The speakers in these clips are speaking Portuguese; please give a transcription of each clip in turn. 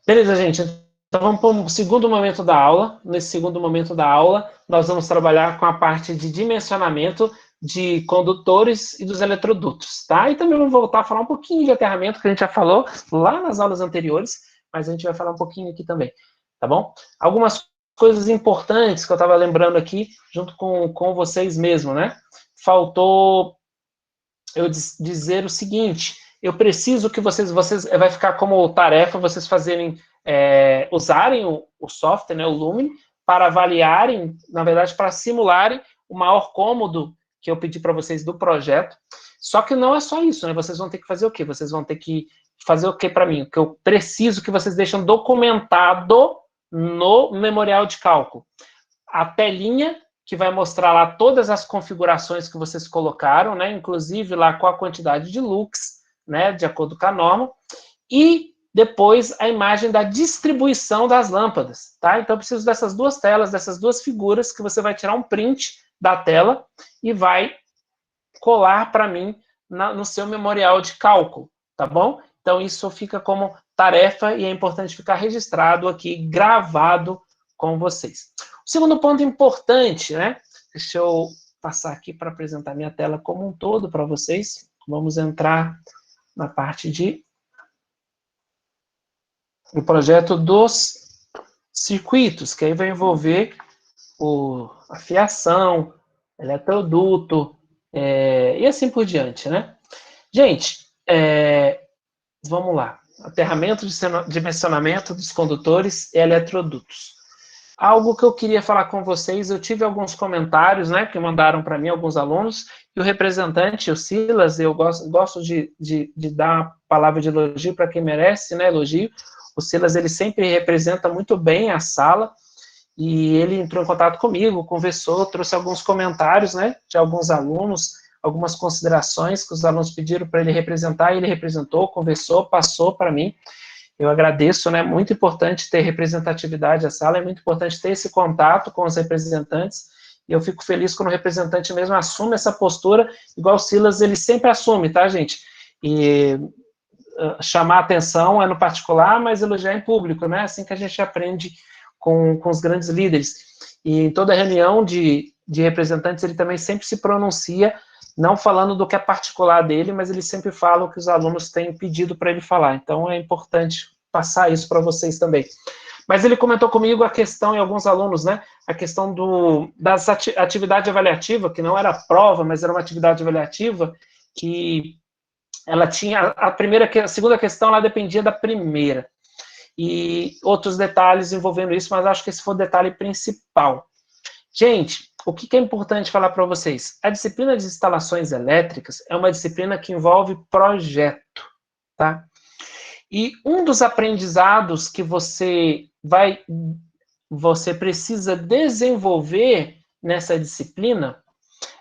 Beleza, gente. Então vamos para o segundo momento da aula. Nesse segundo momento da aula, nós vamos trabalhar com a parte de dimensionamento de condutores e dos eletrodutos, tá? E também vamos voltar a falar um pouquinho de aterramento, que a gente já falou lá nas aulas anteriores, mas a gente vai falar um pouquinho aqui também, tá bom? Algumas coisas importantes que eu estava lembrando aqui, junto com vocês mesmo, né? Faltou eu dizer o seguinte: eu preciso que vocês vai ficar como tarefa vocês fazerem, usarem o software, né, o Lumen, para avaliarem, na verdade, para simularem o maior cômodo que eu pedi para vocês do projeto. Só que não é só isso, né? Vocês vão ter que fazer o quê? Vocês vão ter que fazer o quê para mim? O que eu preciso que vocês deixem documentado no memorial de cálculo. A telinha que vai mostrar lá todas as configurações que vocês colocaram, né? Inclusive lá com a quantidade de lux, né? De acordo com a norma. E depois a imagem da distribuição das lâmpadas, tá? Então eu preciso dessas duas telas, dessas duas figuras, que você vai tirar um print da tela e vai colar para mim no seu memorial de cálculo, tá bom? Então isso fica como tarefa e é importante ficar registrado aqui, gravado com vocês. O segundo ponto importante, né? Deixa eu passar aqui para apresentar minha tela como um todo para vocês. Vamos entrar na parte de o projeto dos circuitos, que aí vai envolver a fiação, eletroduto, e assim por diante, né? Gente, vamos lá. Aterramento de dimensionamento dos condutores e eletrodutos. Algo que eu queria falar com vocês, eu tive alguns comentários, né, que mandaram para mim alguns alunos, e o representante, o Silas, eu gosto de dar uma palavra de elogio para quem merece, né, elogio. O Silas, ele sempre representa muito bem a sala, e ele entrou em contato comigo, conversou, trouxe alguns comentários, né, de alguns alunos, algumas considerações que os alunos pediram para ele representar, e ele representou, conversou, passou para mim. Eu agradeço, né? Muito importante ter representatividade à sala, é muito importante ter esse contato com os representantes, e eu fico feliz quando o representante mesmo assume essa postura, igual o Silas, ele sempre assume, tá, gente? E chamar atenção é no particular, mas elogiar em público, né? Assim que a gente aprende com os grandes líderes. E em toda reunião de representantes, ele também sempre se pronuncia, não falando do que é particular dele, mas ele sempre fala o que os alunos têm pedido para ele falar. Então, é importante passar isso para vocês também. Mas ele comentou comigo a questão, e alguns alunos, né, a questão das atividade avaliativa, que não era prova, mas era uma atividade avaliativa, que ela tinha, a segunda questão, ela dependia da primeira. E outros detalhes envolvendo isso, mas acho que esse foi o detalhe principal. Gente, o que é importante falar para vocês? A disciplina de instalações elétricas é uma disciplina que envolve projeto, tá? E um dos aprendizados que você precisa desenvolver nessa disciplina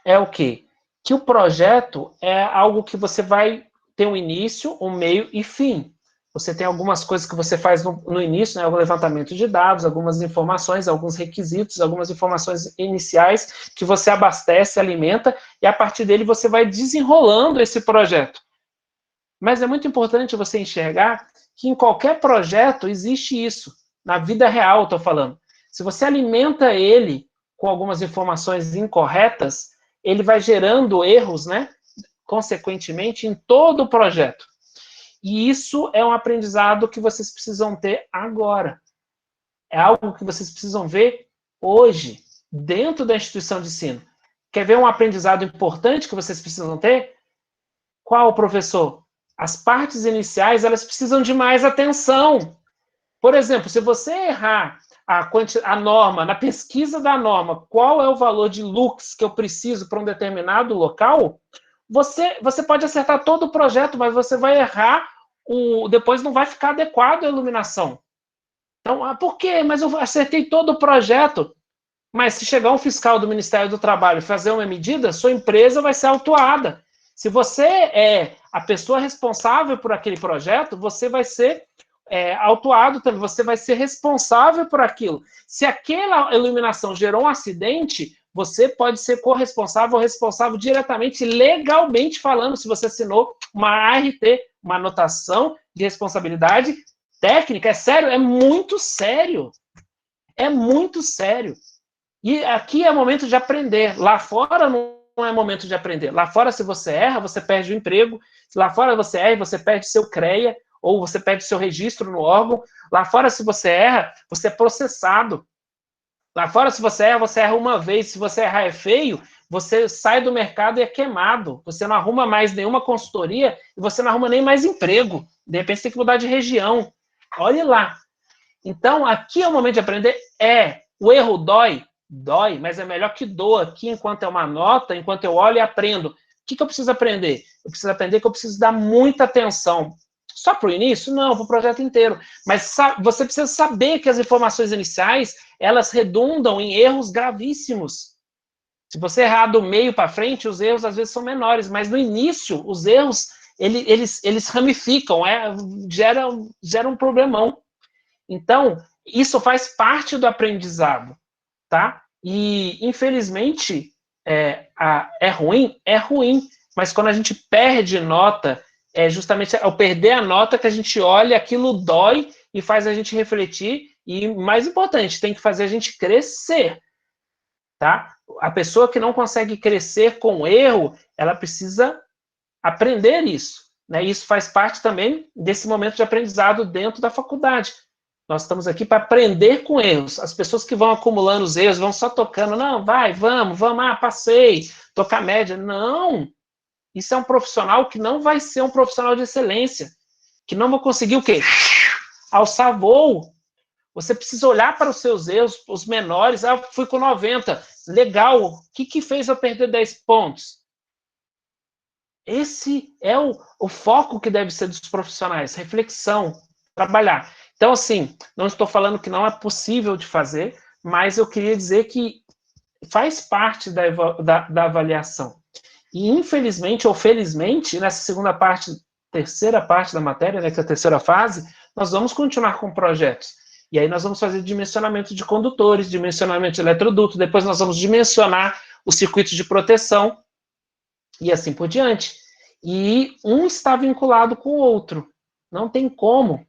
é o quê? Que o projeto é algo que você vai ter um início, um meio e fim. Você tem algumas coisas que você faz no início, né, o levantamento de dados, algumas informações, alguns requisitos, algumas informações iniciais que você abastece, alimenta, e a partir dele você vai desenrolando esse projeto. Mas é muito importante você enxergar que em qualquer projeto existe isso. Na vida real, estou falando. Se você alimenta ele com algumas informações incorretas, ele vai gerando erros, né, consequentemente, em todo o projeto. E isso é um aprendizado que vocês precisam ter agora. É algo que vocês precisam ver hoje, dentro da instituição de ensino. Quer ver um aprendizado importante que vocês precisam ter? Qual, professor? As partes iniciais, elas precisam de mais atenção. Por exemplo, se você errar a norma, na pesquisa da norma, qual é o valor de lux que eu preciso para um determinado local, você pode acertar todo o projeto, mas você vai errar, depois não vai ficar adequado a iluminação. Então, por quê? Mas eu acertei todo o projeto. Mas se chegar um fiscal do Ministério do Trabalho e fazer uma medida, sua empresa vai ser autuada. Se você é a pessoa responsável por aquele projeto, você vai ser autuado também, você vai ser responsável por aquilo. Se aquela iluminação gerou um acidente, você pode ser corresponsável ou responsável diretamente, legalmente falando, se você assinou uma ART, uma anotação de responsabilidade técnica, é sério, é muito sério. É muito sério. E aqui é momento de aprender. Lá fora não é momento de aprender. Lá fora, se você erra, você perde o emprego. Se lá fora você erra, você perde seu CREA, ou você perde seu registro no órgão. Lá fora, se você erra, você é processado. Lá fora, se você erra uma vez. Se você errar é feio, você sai do mercado e é queimado. Você não arruma mais nenhuma consultoria e você não arruma nem mais emprego. De repente, você tem que mudar de região. Olhe lá. Então, aqui é o momento de aprender. O erro dói, mas é melhor que doa aqui enquanto é uma nota, enquanto eu olho e aprendo. O que eu preciso aprender? Eu preciso aprender que eu preciso dar muita atenção. Só para o início? Não, para o projeto inteiro. Mas você precisa saber que as informações iniciais, elas redundam em erros gravíssimos. Se você errar do meio para frente, os erros às vezes são menores, mas no início, os erros, eles ramificam, geram um problemão. Então, isso faz parte do aprendizado, tá? E, infelizmente, é ruim, mas quando a gente perde nota, é justamente ao perder a nota que a gente olha, aquilo dói e faz a gente refletir, e, mais importante, tem que fazer a gente crescer, tá? A pessoa que não consegue crescer com erro, ela precisa aprender isso, né? Isso faz parte também desse momento de aprendizado dentro da faculdade. Nós estamos aqui para aprender com erros. As pessoas que vão acumulando os erros, vão só tocando, não, vamos, passei, tocar média. Não, isso é um profissional que não vai ser um profissional de excelência, que não vai conseguir o quê? Alçar voo. Você precisa olhar para os seus erros, os menores. Fui com 90, legal, o que fez eu perder 10 pontos? Esse é o foco que deve ser dos profissionais, reflexão, trabalhar. Então, assim, não estou falando que não é possível de fazer, mas eu queria dizer que faz parte da avaliação. E, infelizmente ou felizmente, nessa segunda parte, terceira parte da matéria, né, que é a terceira fase, nós vamos continuar com projetos. E aí nós vamos fazer dimensionamento de condutores, dimensionamento de eletroduto, depois nós vamos dimensionar os circuitos de proteção, e assim por diante. E um está vinculado com o outro. Não tem como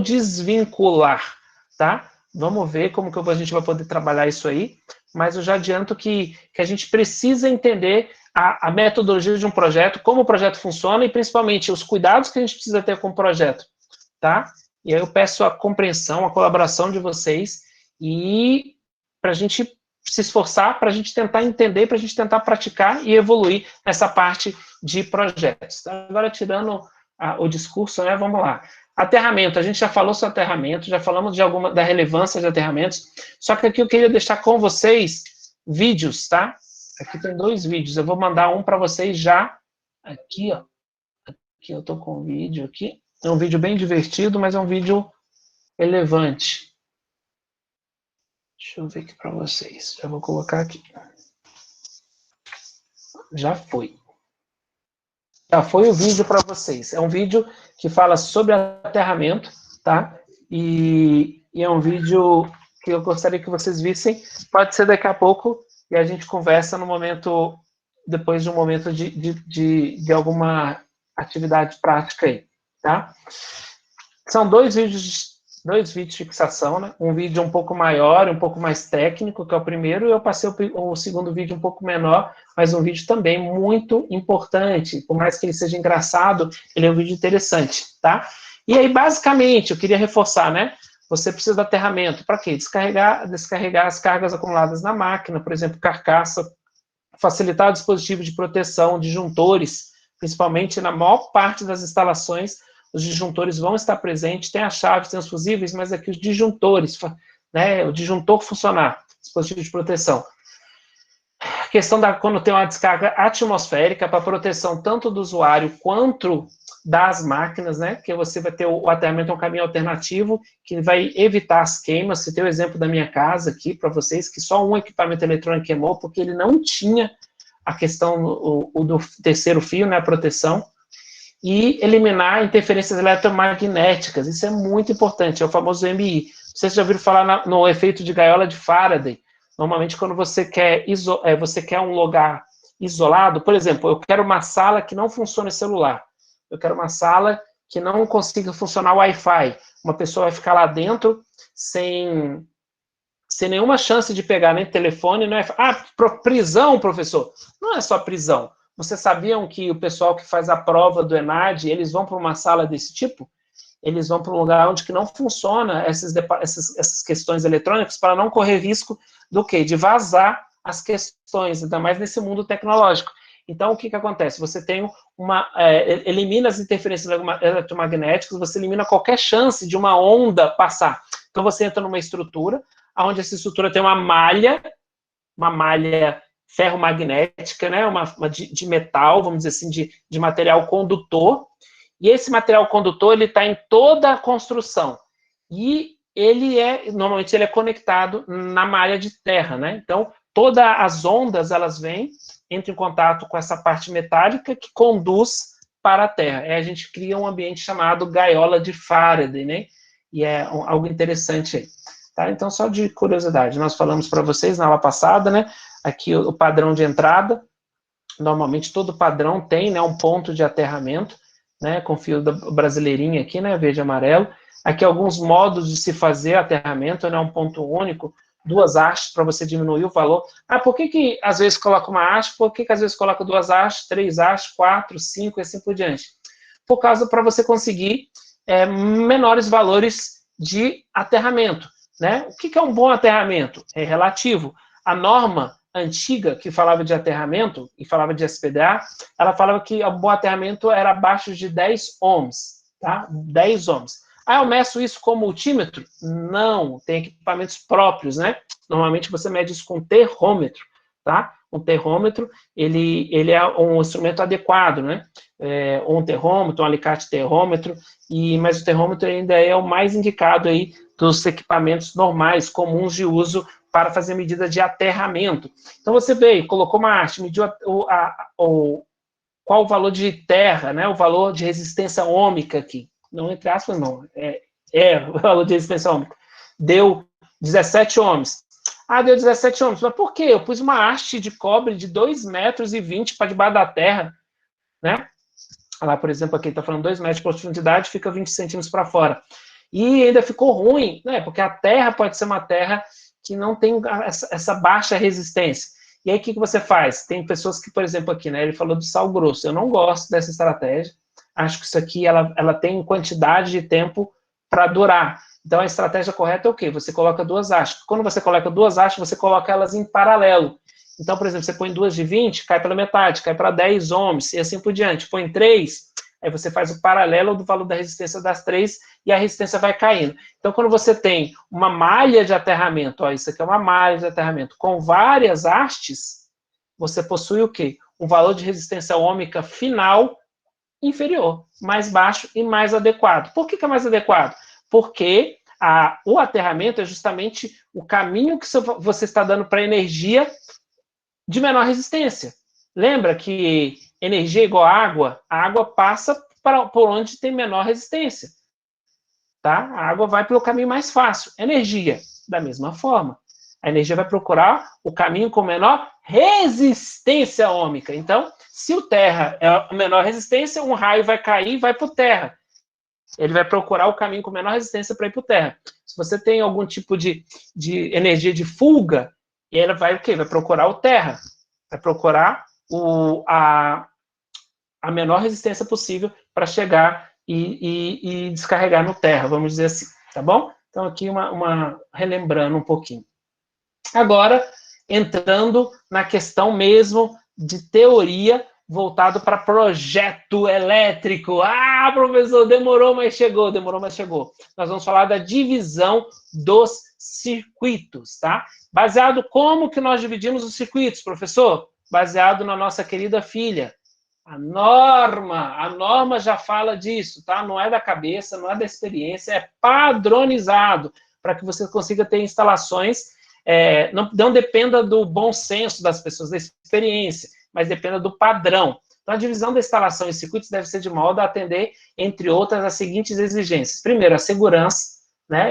desvincular, tá? Vamos ver como que a gente vai poder trabalhar isso aí, mas eu já adianto que a gente precisa entender a metodologia de um projeto, como o projeto funciona e principalmente os cuidados que a gente precisa ter com o projeto, tá? E aí eu peço a compreensão, a colaboração de vocês e para a gente se esforçar, para a gente tentar entender, para a gente tentar praticar e evoluir nessa parte de projetos. Agora, tirando o discurso, né, vamos lá. Aterramento, a gente já falou sobre aterramento, já falamos da relevância de aterramentos, só que aqui eu queria deixar com vocês vídeos, tá? Aqui tem 2 vídeos, eu vou mandar um para vocês já, aqui, ó. Aqui eu tô com um vídeo aqui, é um vídeo bem divertido, mas é um vídeo relevante. Deixa eu ver aqui para vocês, já vou colocar aqui. Já foi o vídeo para vocês. É um vídeo que fala sobre aterramento, tá? E é um vídeo que eu gostaria que vocês vissem. Pode ser daqui a pouco e a gente conversa no momento, depois de um momento de alguma atividade prática aí, tá? São 2 vídeos de fixação, né? Um vídeo um pouco maior, um pouco mais técnico, que é o primeiro, e eu passei o segundo vídeo um pouco menor, mas um vídeo também muito importante. Por mais que ele seja engraçado, ele é um vídeo interessante, tá? E aí, basicamente, eu queria reforçar, né? Você precisa de aterramento. Para quê? Descarregar as cargas acumuladas na máquina, por exemplo, carcaça, facilitar o dispositivo de proteção, disjuntores, principalmente na maior parte das instalações, os disjuntores vão estar presentes, tem as chaves, tem os fusíveis, mas aqui os disjuntores, né, o disjuntor funcionar, dispositivo de proteção. A questão quando tem uma descarga atmosférica, para proteção tanto do usuário quanto das máquinas, né, que você vai ter o aterramento, é um caminho alternativo, que vai evitar as queimas. Citei o exemplo da minha casa aqui, para vocês, que só um equipamento eletrônico queimou, porque ele não tinha a questão do terceiro fio, né, a proteção, e eliminar interferências eletromagnéticas. Isso é muito importante, é o famoso MI. Vocês já ouviram falar no efeito de gaiola de Faraday? Normalmente, quando você quer um lugar isolado, por exemplo, eu quero uma sala que não funcione celular. Eu quero uma sala que não consiga funcionar o Wi-Fi. Uma pessoa vai ficar lá dentro sem nenhuma chance de pegar nem telefone, não é... prisão, professor. Não é só prisão. Vocês sabiam que o pessoal que faz a prova do ENAD, eles vão para uma sala desse tipo? Eles vão para um lugar onde que não funciona essas questões eletrônicas para não correr risco do quê? De vazar as questões, ainda mais nesse mundo tecnológico. Então, o que acontece? Você tem elimina as interferências eletromagnéticas, você elimina qualquer chance de uma onda passar. Então, você entra numa estrutura, onde essa estrutura tem uma malha ferromagnética, né, de metal, vamos dizer assim, de material condutor, e esse material condutor, ele está em toda a construção, e normalmente ele é conectado na malha de terra, né, então, todas as ondas, elas vêm, entram em contato com essa parte metálica que conduz para a terra, a gente cria um ambiente chamado gaiola de Faraday, né, e é algo interessante aí. Tá? Então, só de curiosidade, nós falamos para vocês na aula passada, né, aqui o padrão de entrada, normalmente todo padrão tem, né, um ponto de aterramento, né, com fio brasileirinho aqui, né, verde e amarelo, aqui alguns modos de se fazer aterramento, né, um ponto único, 2 hastes para você diminuir o valor. Por que às vezes coloca uma haste, por que às vezes coloca 2 hastes, 3 hastes, 4, 5 e assim por diante? Por causa para você conseguir menores valores de aterramento. Né? O que é um bom aterramento? É relativo. A norma antiga, que falava de aterramento, e falava de SPDA, ela falava que o bom aterramento era abaixo de 10 ohms. Tá? 10 ohms. Eu meço isso com multímetro? Não, tem equipamentos próprios, né? Normalmente você mede isso com terrômetro, tá? Um terrômetro, ele é um instrumento adequado, né? Um terrômetro, um alicate terrômetro, mas o terrômetro ainda é o mais indicado aí dos equipamentos normais, comuns de uso para fazer medida de aterramento. Então, você veio, colocou uma haste, mediu qual o valor de terra, né? O valor de resistência ôhmica aqui. Não entre aspas, não. O valor de resistência ôhmica. Deu 17 ohms. Deu 17 ohms. Mas por quê? Eu pus uma haste de cobre de 2,20 metros para debaixo da terra, né? Lá, por exemplo, aqui está falando 2 metros de profundidade, fica 20 centímetros para fora. E ainda ficou ruim, né? Porque a terra pode ser uma terra que não tem essa baixa resistência. E aí, o que você faz? Tem pessoas que, por exemplo, aqui, né? Ele falou do sal grosso. Eu não gosto dessa estratégia. Acho que isso aqui, ela tem quantidade de tempo para durar. Então, a estratégia correta é o quê? Você coloca 2 hastes. Quando você coloca 2 hastes, você coloca elas em paralelo. Então, por exemplo, você põe 2 de 20, cai pela metade, cai para 10 ohms, e assim por diante. Põe 3, aí você faz o paralelo do valor da resistência das 3, e a resistência vai caindo. Então, quando você tem uma malha de aterramento, isso aqui é uma malha de aterramento, com várias hastes, você possui o quê? Um valor de resistência ohmica final inferior, mais baixo e mais adequado. Por que é mais adequado? Porque o aterramento é justamente o caminho que você está dando para a energia de menor resistência. Lembra que energia é igual a água passa por onde tem menor resistência. Tá? A água vai pelo caminho mais fácil. Energia, da mesma forma. A energia vai procurar o caminho com menor resistência ôhmica. Então, se o terra é a menor resistência, um raio vai cair e vai para o terra. Ele vai procurar o caminho com menor resistência para ir para o terra. Se você tem algum tipo de energia de fuga, ela vai o quê? Vai procurar o terra. Vai procurar a menor resistência possível para chegar e descarregar no terra, vamos dizer assim, tá bom? Então, aqui relembrando um pouquinho. Agora, entrando na questão mesmo de teoria voltado para projeto elétrico. Professor, demorou, mas chegou. Nós vamos falar da divisão dos circuitos, tá? Baseado como que nós dividimos os circuitos, professor? Baseado na nossa querida filha. A norma já fala disso, tá? Não é da cabeça, não é da experiência, é padronizado para que você consiga ter instalações, não dependa do bom senso das pessoas, da experiência, mas dependa do padrão. Então, a divisão da instalação em circuitos deve ser de modo a atender, entre outras, as seguintes exigências. Primeiro, a segurança, né?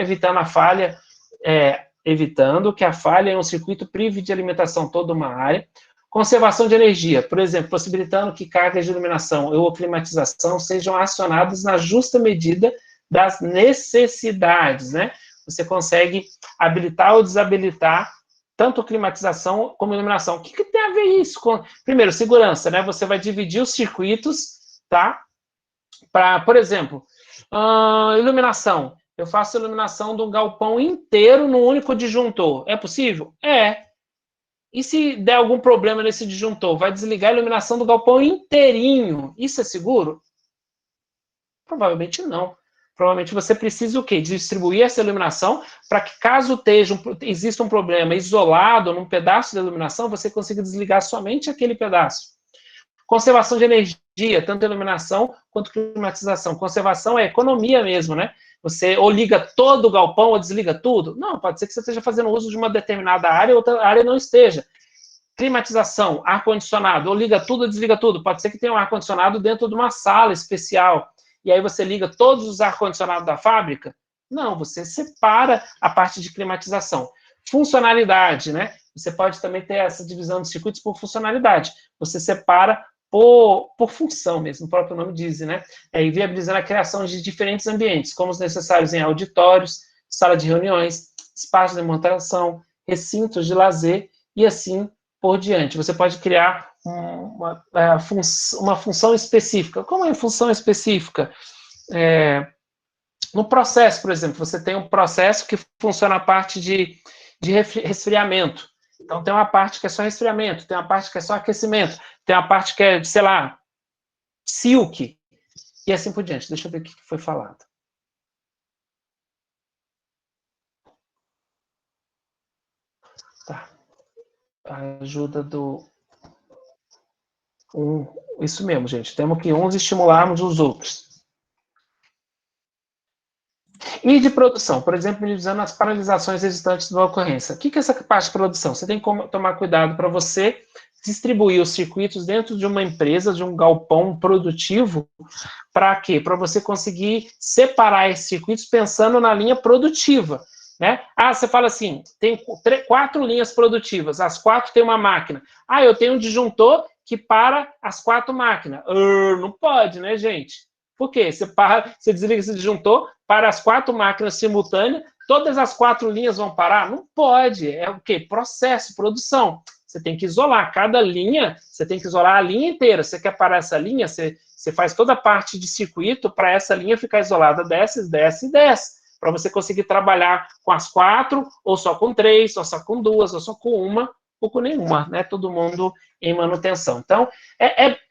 Evitando que a falha em um circuito prive de alimentação toda uma área. Conservação de energia, por exemplo, possibilitando que cargas de iluminação ou climatização sejam acionadas na justa medida das necessidades, né? Você consegue habilitar ou desabilitar tanto climatização como iluminação. O que tem a ver isso com... Primeiro, segurança, né? Você vai dividir os circuitos, tá? Para, por exemplo, iluminação. Eu faço iluminação de um galpão inteiro num único disjuntor. É possível? É. E se der algum problema nesse disjuntor? Vai desligar a iluminação do galpão inteirinho. Isso é seguro? Provavelmente não. Provavelmente você precisa o quê? Distribuir essa iluminação para que, caso exista um problema isolado num pedaço da iluminação, você consiga desligar somente aquele pedaço. Conservação de energia, tanto iluminação quanto climatização. Conservação é economia mesmo, né? Você ou liga todo o galpão ou desliga tudo. Não, pode ser que você esteja fazendo uso de uma determinada área e outra área não esteja. Climatização, ar-condicionado, ou liga tudo ou desliga tudo. Pode ser que tenha um ar-condicionado dentro de uma sala especial. E aí você liga todos os ar-condicionados da fábrica? Não, você separa a parte de climatização. Funcionalidade, né? Você pode também ter essa divisão de circuitos por funcionalidade. Você separa por função mesmo, o próprio nome diz, né? E viabilizando a criação de diferentes ambientes, como os necessários em auditórios, sala de reuniões, espaços de demonstração, recintos de lazer e assim por diante. Você pode criar uma função específica. Como é a função específica? No processo, por exemplo, você tem um processo que funciona a parte de resfriamento. Então, tem uma parte que é só resfriamento, tem uma parte que é só aquecimento, tem uma parte que é, sei lá, silk, e assim por diante. Deixa eu ver o que foi falado. Tá. A ajuda do... Isso mesmo, gente. Temos que uns estimularmos os outros. E de produção, por exemplo, minimizando as paralisações resultantes da ocorrência. O que é essa parte de produção? Você tem que tomar cuidado para você distribuir os circuitos dentro de uma empresa, de um galpão produtivo, para quê? Para você conseguir separar esses circuitos pensando na linha produtiva, né? Você fala assim, tem 4 linhas produtivas, as 4 tem uma máquina. Eu tenho um disjuntor que para as 4 máquinas. Não pode, né, gente? Por quê? Você desliga esse disjuntor, para as 4 máquinas simultâneas, todas as 4 linhas vão parar? Não pode. É o quê? Processo, produção. Você tem que isolar cada linha, você tem que isolar a linha inteira. Você quer parar essa linha, você faz toda a parte de circuito para essa linha ficar isolada, desce, para você conseguir trabalhar com as 4, ou só com 3, ou só com 2, ou só com uma, ou com nenhuma, né? Todo mundo em manutenção. Então,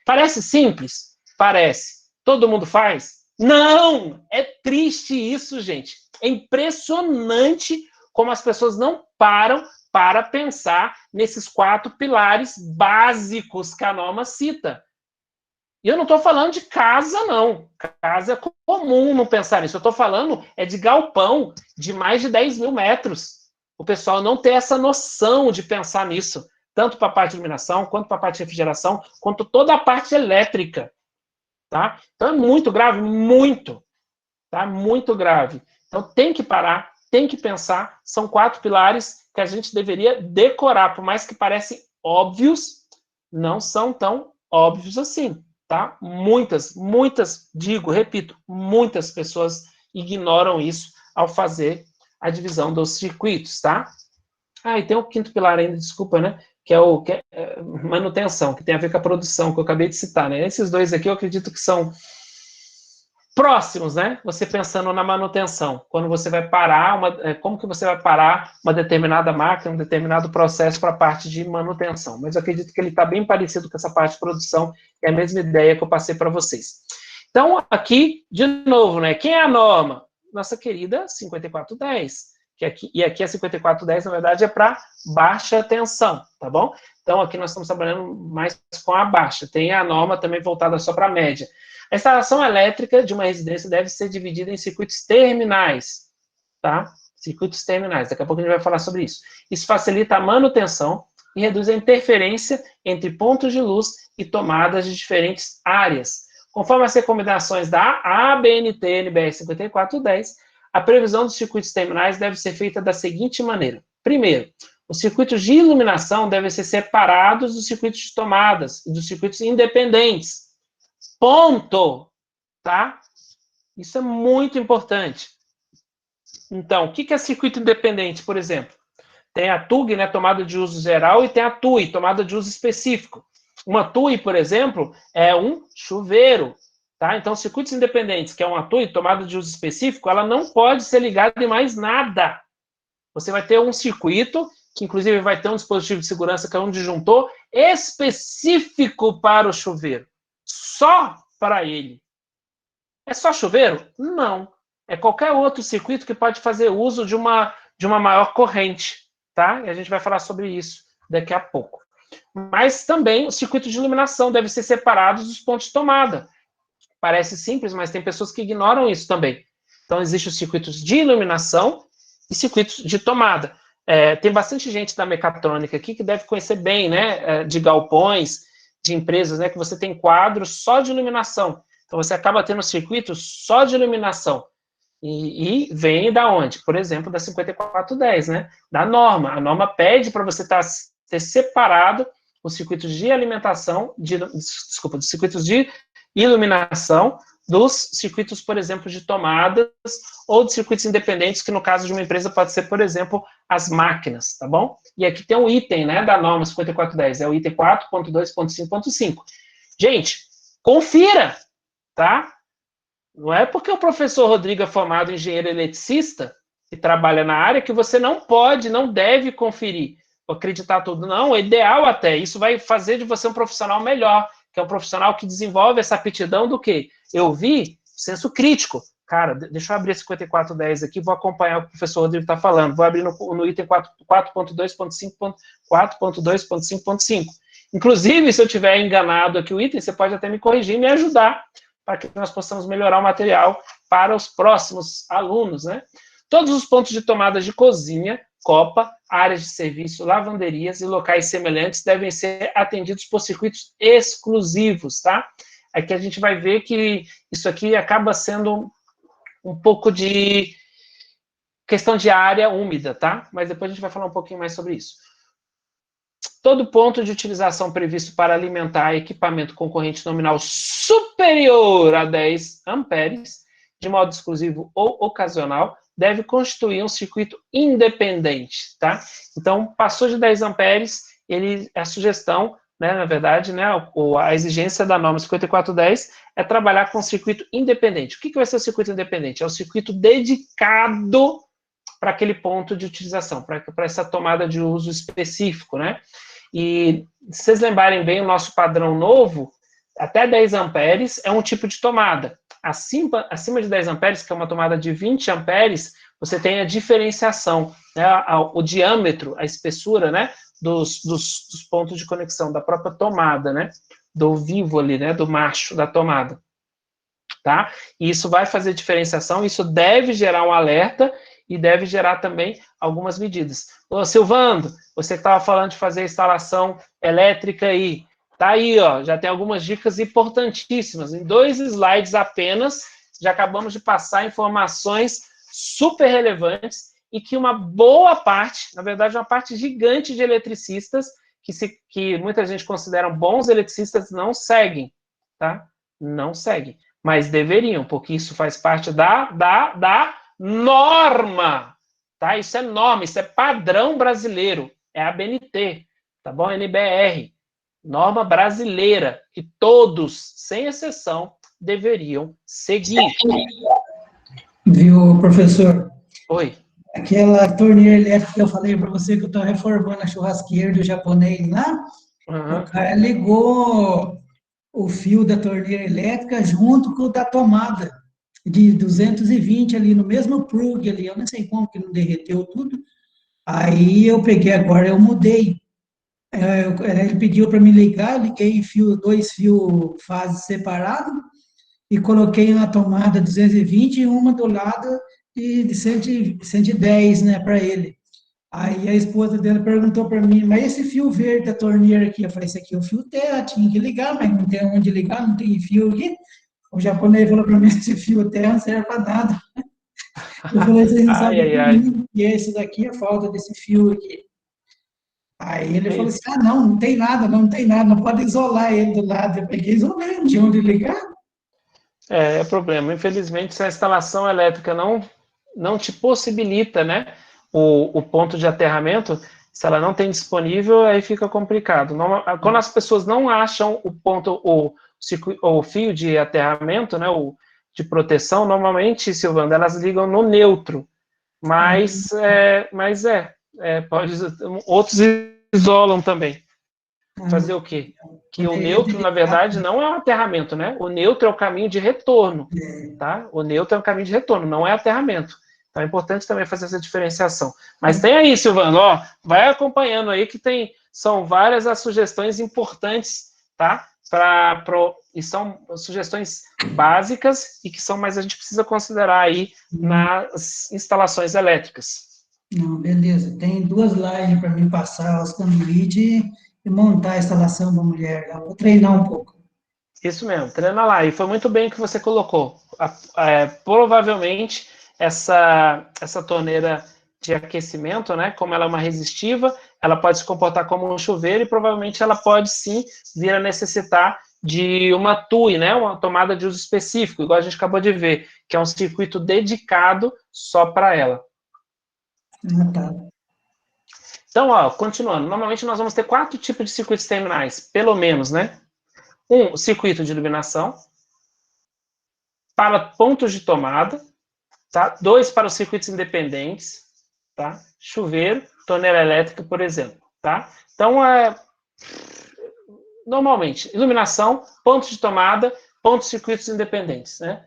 parece simples? Parece. Todo mundo faz? Não! É triste isso, gente. É impressionante como as pessoas não param para pensar nesses 4 pilares básicos que a norma cita. E eu não estou falando de casa, não. Casa é comum não pensar nisso. Eu estou falando de galpão de mais de 10 mil metros. O pessoal não tem essa noção de pensar nisso, tanto para a parte de iluminação, quanto para a parte de refrigeração, quanto toda a parte elétrica. Tá? Então é muito grave, muito. Tá? Muito grave. Então tem que parar, tem que pensar. São 4 pilares que a gente deveria decorar, por mais que parecem óbvios, não são tão óbvios assim. Tá? Muitas, repito, muitas pessoas ignoram isso ao fazer a divisão dos circuitos, tá? E tem o 5º pilar ainda, desculpa, né? Que é manutenção, que tem a ver com a produção, que eu acabei de citar, né? Esses 2 aqui eu acredito que são próximos, né? Você pensando na manutenção, quando você vai parar, como que você vai parar uma determinada máquina, um determinado processo para a parte de manutenção. Mas eu acredito que ele está bem parecido com essa parte de produção, é a mesma ideia que eu passei para vocês. Então, aqui, de novo, né? Quem é a norma? Nossa querida 5410. E aqui a 5410, na verdade, é para baixa tensão, tá bom? Então, aqui nós estamos trabalhando mais com a baixa. Tem a norma também voltada só para a média. A instalação elétrica de uma residência deve ser dividida em circuitos terminais, tá? Circuitos terminais, daqui a pouco a gente vai falar sobre isso. Isso facilita a manutenção e reduz a interferência entre pontos de luz e tomadas de diferentes áreas. Conforme as recomendações da ABNT-NBR 5410, a previsão dos circuitos terminais deve ser feita da seguinte maneira. Primeiro, Os circuitos de iluminação devem ser separados dos circuitos de tomadas e dos circuitos independentes. Ponto. Tá? Isso é muito importante. Então, o que é circuito independente, por exemplo? Tem a TUG, né, tomada de uso geral, e tem a TUI, tomada de uso específico. Uma TUI, por exemplo, é um chuveiro. Tá? Então, circuitos independentes, que é uma TUI, tomada de uso específico, ela não pode ser ligada em mais nada. Você vai ter um circuito, que inclusive vai ter um dispositivo de segurança, que é um disjuntor específico para o chuveiro. Só para ele. É só chuveiro? Não. É qualquer outro circuito que pode fazer uso de uma maior corrente, tá? E a gente vai falar sobre isso daqui a pouco. Mas também os circuitos de iluminação devem ser separados dos pontos de tomada. Parece simples, mas tem pessoas que ignoram isso também. Então, existem os circuitos de iluminação e circuitos de tomada. Tem bastante gente da mecatrônica aqui que deve conhecer bem, né, de galpões, de empresas, né, que você tem quadros só de iluminação. Então, você acaba tendo circuitos só de iluminação. E vem da onde? Por exemplo, da 5410, né? Da norma. A norma pede para você ter separado os circuitos de alimentação, dos circuitos de iluminação, dos circuitos, por exemplo, de tomadas, ou de circuitos independentes, que no caso de uma empresa pode ser, por exemplo, as máquinas, tá bom? E aqui tem um item, né, da norma 5410, é o item 4.2.5.5. Gente, confira, tá? Não é porque o professor Rodrigo é formado em engenheiro eletricista e trabalha na área que você não pode, não deve conferir, acreditar tudo. Não, é ideal até. Isso vai fazer de você um profissional melhor, que é um profissional que desenvolve essa aptidão do quê? Eu vi senso crítico. Cara, deixa eu abrir 5410 aqui, vou acompanhar o que o professor Rodrigo está falando. Vou abrir no item 4.2.5.5. Inclusive, se eu tiver enganado aqui o item, você pode até me corrigir e me ajudar, para que nós possamos melhorar o material para os próximos alunos, né? Todos os pontos de tomada de cozinha, copa, áreas de serviço, lavanderias e locais semelhantes devem ser atendidos por circuitos exclusivos, tá? Aqui a gente vai ver que isso aqui acaba sendo um pouco de questão de área úmida, tá? Mas depois a gente vai falar um pouquinho mais sobre isso. Todo ponto de utilização previsto para alimentar equipamento com corrente nominal superior a 10 amperes, de modo exclusivo ou ocasional, deve constituir um circuito independente, tá? Então, passou de 10 amperes, a sugestão, né, na verdade, né, a exigência da norma 5410 é trabalhar com circuito independente. O que vai ser o circuito independente? É o circuito dedicado para aquele ponto de utilização, para essa tomada de uso específico, né? E se vocês lembrarem bem, o nosso padrão novo, até 10 amperes é um tipo de tomada. Acima de 10 amperes, que é uma tomada de 20 amperes, você tem a diferenciação, né, o diâmetro, a espessura, né, dos pontos de conexão, da própria tomada, né, do vivo ali, né, do macho da tomada. Tá? E isso vai fazer diferenciação, isso deve gerar um alerta e deve gerar também algumas medidas. Ô, Silvando, você que estava falando de fazer instalação elétrica aí, tá aí, ó, já tem algumas dicas importantíssimas. Em 2 slides apenas, já acabamos de passar informações super relevantes e que uma boa parte, na verdade, uma parte gigante de eletricistas, que muita gente considera bons eletricistas, não seguem, tá? Não seguem. Mas deveriam, porque isso faz parte da norma, tá? Isso é norma, isso é padrão brasileiro, é a ABNT, tá bom? NBR, norma brasileira, que todos, sem exceção, deveriam seguir. Viu, professor? Oi. Aquela torneira elétrica que eu falei para você que eu estou reformando a churrasqueira do japonês lá, o cara ligou o fio da torneira elétrica junto com o da tomada de 220 ali, no mesmo plug ali, eu não sei como que não derreteu tudo. Aí eu peguei agora, eu mudei. Ele pediu para me ligar, liguei 2 fios fases separados e coloquei uma tomada 220 e uma do lado de 110, né, para ele. Aí a esposa dele perguntou para mim, mas esse fio verde da torneira aqui? Eu falei, esse aqui é o fio terra, tinha que ligar, mas não tem onde ligar, não tem fio aqui. O japonês falou para mim, esse fio terra não serve para nada. Eu falei, vocês não sabem o que é isso daqui, a falta desse fio aqui. Aí ele falou assim, ah, não, não tem nada, não tem nada, não pode isolar ele do lado. Eu peguei e isolei, não tinha onde ligar. É problema. Infelizmente, se a instalação elétrica não te possibilita, né, o ponto de aterramento, se ela não tem disponível, aí fica complicado. Quando as pessoas não acham o ponto, o fio de aterramento, né, de proteção, normalmente, Silvana, elas ligam no neutro. Mas pode, outros isolam também. Fazer o quê? Que o neutro, na verdade, não é um aterramento, né? O neutro é o caminho de retorno, tá? O neutro é um caminho de retorno, não é aterramento. Então é importante também fazer essa diferenciação. Mas tem aí, Silvano, ó, vai acompanhando aí que são várias as sugestões importantes, tá? E são sugestões básicas e que são mais a gente precisa considerar aí nas instalações elétricas. Não, beleza. Tem 2 lives para mim passar os conduítes e montar a instalação da mulher lá. Vou treinar um pouco. Isso mesmo, treina lá. E foi muito bem que você colocou. Provavelmente, essa torneira de aquecimento, né, como ela é uma resistiva, ela pode se comportar como um chuveiro e provavelmente ela pode sim vir a necessitar de uma TUI, né, uma tomada de uso específico, igual a gente acabou de ver, que é um circuito dedicado só para ela. Ah, tá. Então, ó, continuando, normalmente nós vamos ter 4 tipos de circuitos terminais, pelo menos, né? O circuito de iluminação, para pontos de tomada, tá? 2 para os circuitos independentes, tá? Chuveiro, torneira elétrica, por exemplo, tá? Então, normalmente, iluminação, pontos de tomada, pontos de circuitos independentes, né?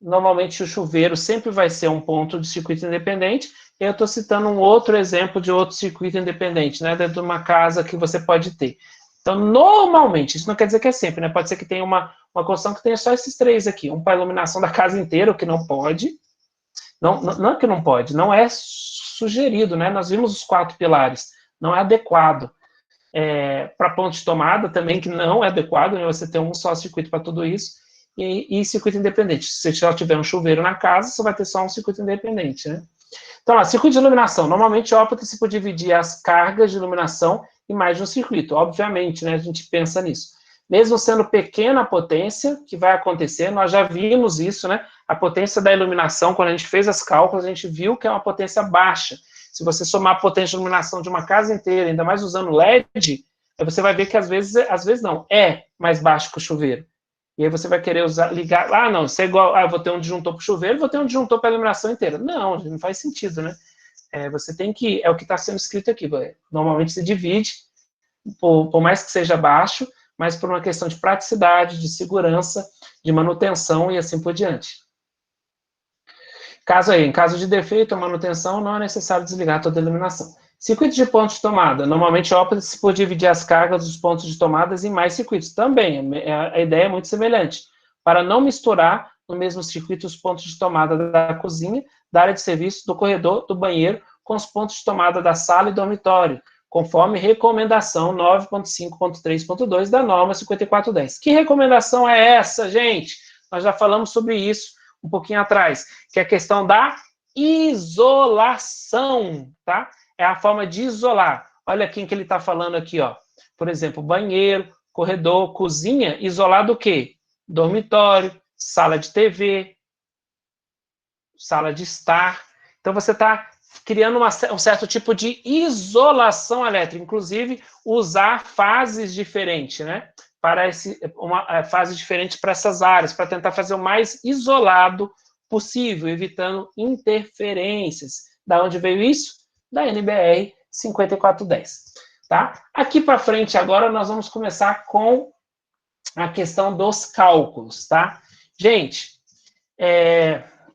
Normalmente o chuveiro sempre vai ser um ponto de circuito independente. Eu estou citando um outro exemplo de outro circuito independente, né? Dentro de uma casa que você pode ter. Então, normalmente, isso não quer dizer que é sempre, né? Pode ser que tenha uma construção que tenha só esses 3 aqui. Um para iluminação da casa inteira, o que não pode. Não é que não pode, não é sugerido, né? Nós vimos os 4 pilares. Não é adequado. Para ponto de tomada também, que não é adequado, né? Você tem um só circuito para tudo isso. E circuito independente. Se você só tiver um chuveiro na casa, você vai ter só um circuito independente, né? Então, circuito de iluminação. Normalmente opta-se por dividir as cargas de iluminação em mais de um circuito. Obviamente, né? A gente pensa nisso. Mesmo sendo pequena a potência que vai acontecer, nós já vimos isso, né? A potência da iluminação, quando a gente fez as cálculos, a gente viu que é uma potência baixa. Se você somar a potência de iluminação de uma casa inteira, ainda mais usando LED, você vai ver que às vezes não, é mais baixo que o chuveiro. E aí você vai querer ligar, não, isso é igual, eu vou ter um disjuntor para o chuveiro, vou ter um disjuntor para a iluminação inteira. Não faz sentido, né? Você tem que, é o que está sendo escrito aqui, normalmente se divide, por mais que seja baixo, mas por uma questão de praticidade, de segurança, de manutenção e assim por diante. Em caso de defeito ou manutenção, não é necessário desligar toda a iluminação. Circuito de pontos de tomada. Normalmente opta-se por dividir as cargas dos pontos de tomadas em mais circuitos. Também, a ideia é muito semelhante. Para não misturar no mesmo circuito os pontos de tomada da cozinha, da área de serviço, do corredor, do banheiro, com os pontos de tomada da sala e dormitório, conforme recomendação 9.5.3.2 da norma 5410. Que recomendação é essa, gente? Nós já falamos sobre isso um pouquinho atrás, que é a questão da isolação, tá? É a forma de isolar. Olha quem que ele está falando aqui, ó. Por exemplo, banheiro, corredor, cozinha, isolado o quê? Dormitório, sala de TV, sala de estar. Então, você está criando um certo tipo de isolação elétrica, inclusive usar fases diferentes, né? Para uma fase diferente para essas áreas, para tentar fazer o mais isolado possível, evitando interferências. Da onde veio isso? Da NBR 5410. Tá? Aqui para frente, agora, nós vamos começar com a questão dos cálculos. Tá? Gente,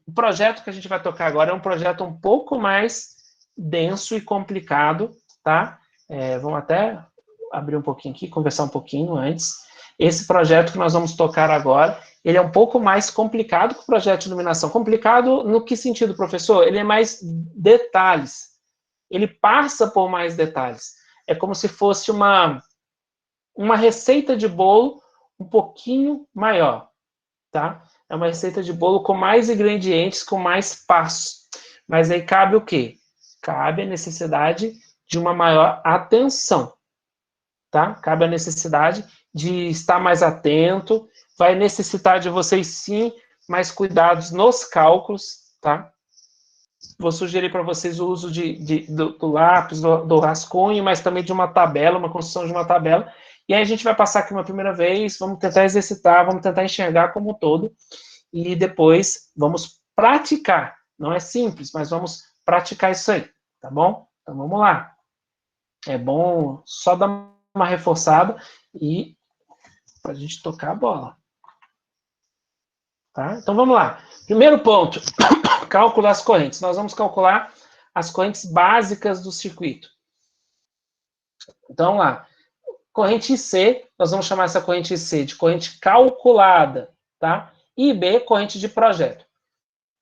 o projeto que a gente vai tocar agora é um projeto um pouco mais denso e complicado. Tá? Vamos até abrir um pouquinho aqui, conversar um pouquinho antes. Esse projeto que nós vamos tocar agora, ele é um pouco mais complicado que o projeto de iluminação. Complicado no que sentido, professor? Ele é mais detalhes. Ele passa por mais detalhes. É como se fosse uma receita de bolo um pouquinho maior, tá? É uma receita de bolo com mais ingredientes, com mais passos. Mas aí cabe o quê? Cabe a necessidade de uma maior atenção, tá? Cabe a necessidade de estar mais atento, vai necessitar de vocês, sim, mais cuidados nos cálculos, tá? Vou sugerir para vocês o uso do lápis, do rascunho, mas também de uma tabela, uma construção de uma tabela. E aí a gente vai passar aqui uma primeira vez, vamos tentar exercitar, vamos tentar enxergar como um todo, e depois vamos praticar. Não é simples, mas vamos praticar isso aí, tá bom? Então vamos lá. É bom só dar uma reforçada e para a gente tocar a bola. Tá? Então vamos lá. Primeiro ponto, cálculo das correntes. Nós vamos calcular as correntes básicas do circuito. Então vamos lá. Corrente IC, nós vamos chamar essa corrente IC de corrente calculada, tá? E IB, corrente de projeto.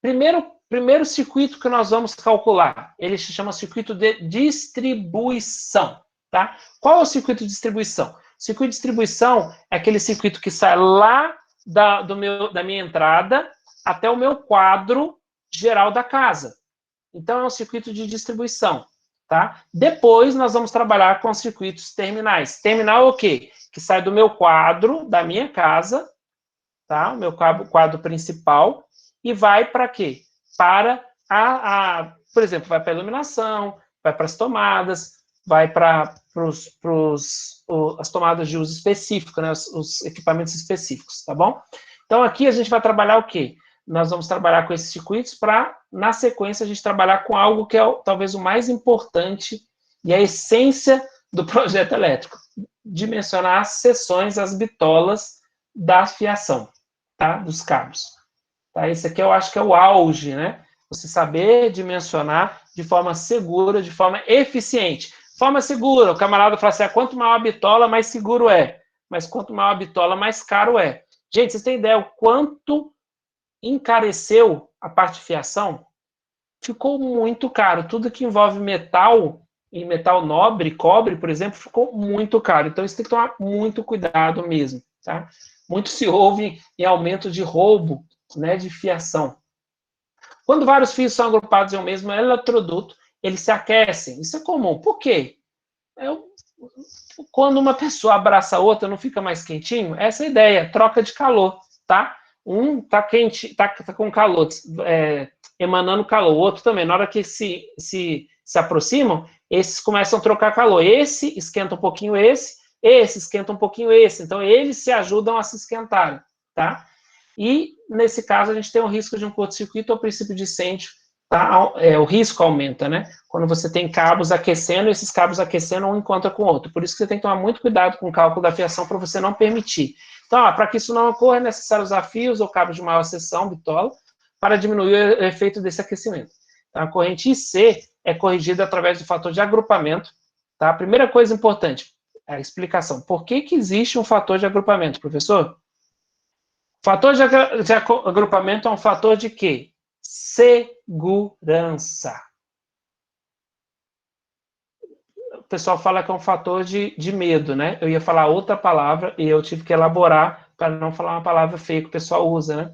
Primeiro circuito que nós vamos calcular, ele se chama circuito de distribuição, tá? Qual é o circuito de distribuição? O circuito de distribuição é aquele circuito que sai lá da minha entrada até o meu quadro geral da casa. Então, é um circuito de distribuição, tá? Depois, nós vamos trabalhar com os circuitos terminais. Terminal é o quê? Que sai do meu quadro, da minha casa, tá? O meu quadro principal, e vai para quê? Para por exemplo, vai para a iluminação, vai para as tomadas, vai para as tomadas de uso específico, né? Os equipamentos específicos, tá bom? Então, aqui a gente vai trabalhar o quê? Nós vamos trabalhar com esses circuitos para, na sequência, a gente trabalhar com algo que é talvez o mais importante e a essência do projeto elétrico, dimensionar as seções, as bitolas da fiação, tá? Dos cabos. Tá? Esse aqui eu acho que é o auge, né? Você saber dimensionar de forma segura, de forma eficiente. Forma segura, o camarada fala assim, quanto maior a bitola, mais seguro é. Mas quanto maior a bitola, mais caro é. Gente, vocês têm ideia o quanto encareceu a parte de fiação? Ficou muito caro. Tudo que envolve metal, e metal nobre, cobre, por exemplo, ficou muito caro. Então, isso tem que tomar muito cuidado mesmo, tá? Muito se ouve em aumento de roubo, né, de fiação. Quando vários fios são agrupados em um mesmo eletroduto, eles se aquecem. Isso é comum. Por quê? Quando uma pessoa abraça a outra, não fica mais quentinho? Essa é a ideia, troca de calor, tá? Um tá quente, tá com calor, emanando calor. O outro também, na hora que se aproximam, esses começam a trocar calor. Esse esquenta um pouquinho esse esquenta um pouquinho esse. Então, eles se ajudam a se esquentarem, tá? E, nesse caso, a gente tem o risco de um curto-circuito ou princípio de incêndio, tá? O risco aumenta, né? Quando você tem cabos aquecendo, esses cabos aquecendo um encontra com o outro. Por isso que você tem que tomar muito cuidado com o cálculo da fiação para você não permitir. Então, para que isso não ocorra, é necessário usar fios ou cabos de maior seção, bitola, para diminuir o efeito desse aquecimento. Então, a corrente IC é corrigida através do fator de agrupamento, tá? A primeira coisa importante, a explicação. Por que existe um fator de agrupamento, professor? Fator de agrupamento é um fator de quê? Segurança. O pessoal fala que é um fator de medo, né? Eu ia falar outra palavra e eu tive que elaborar para não falar uma palavra feia que o pessoal usa, né?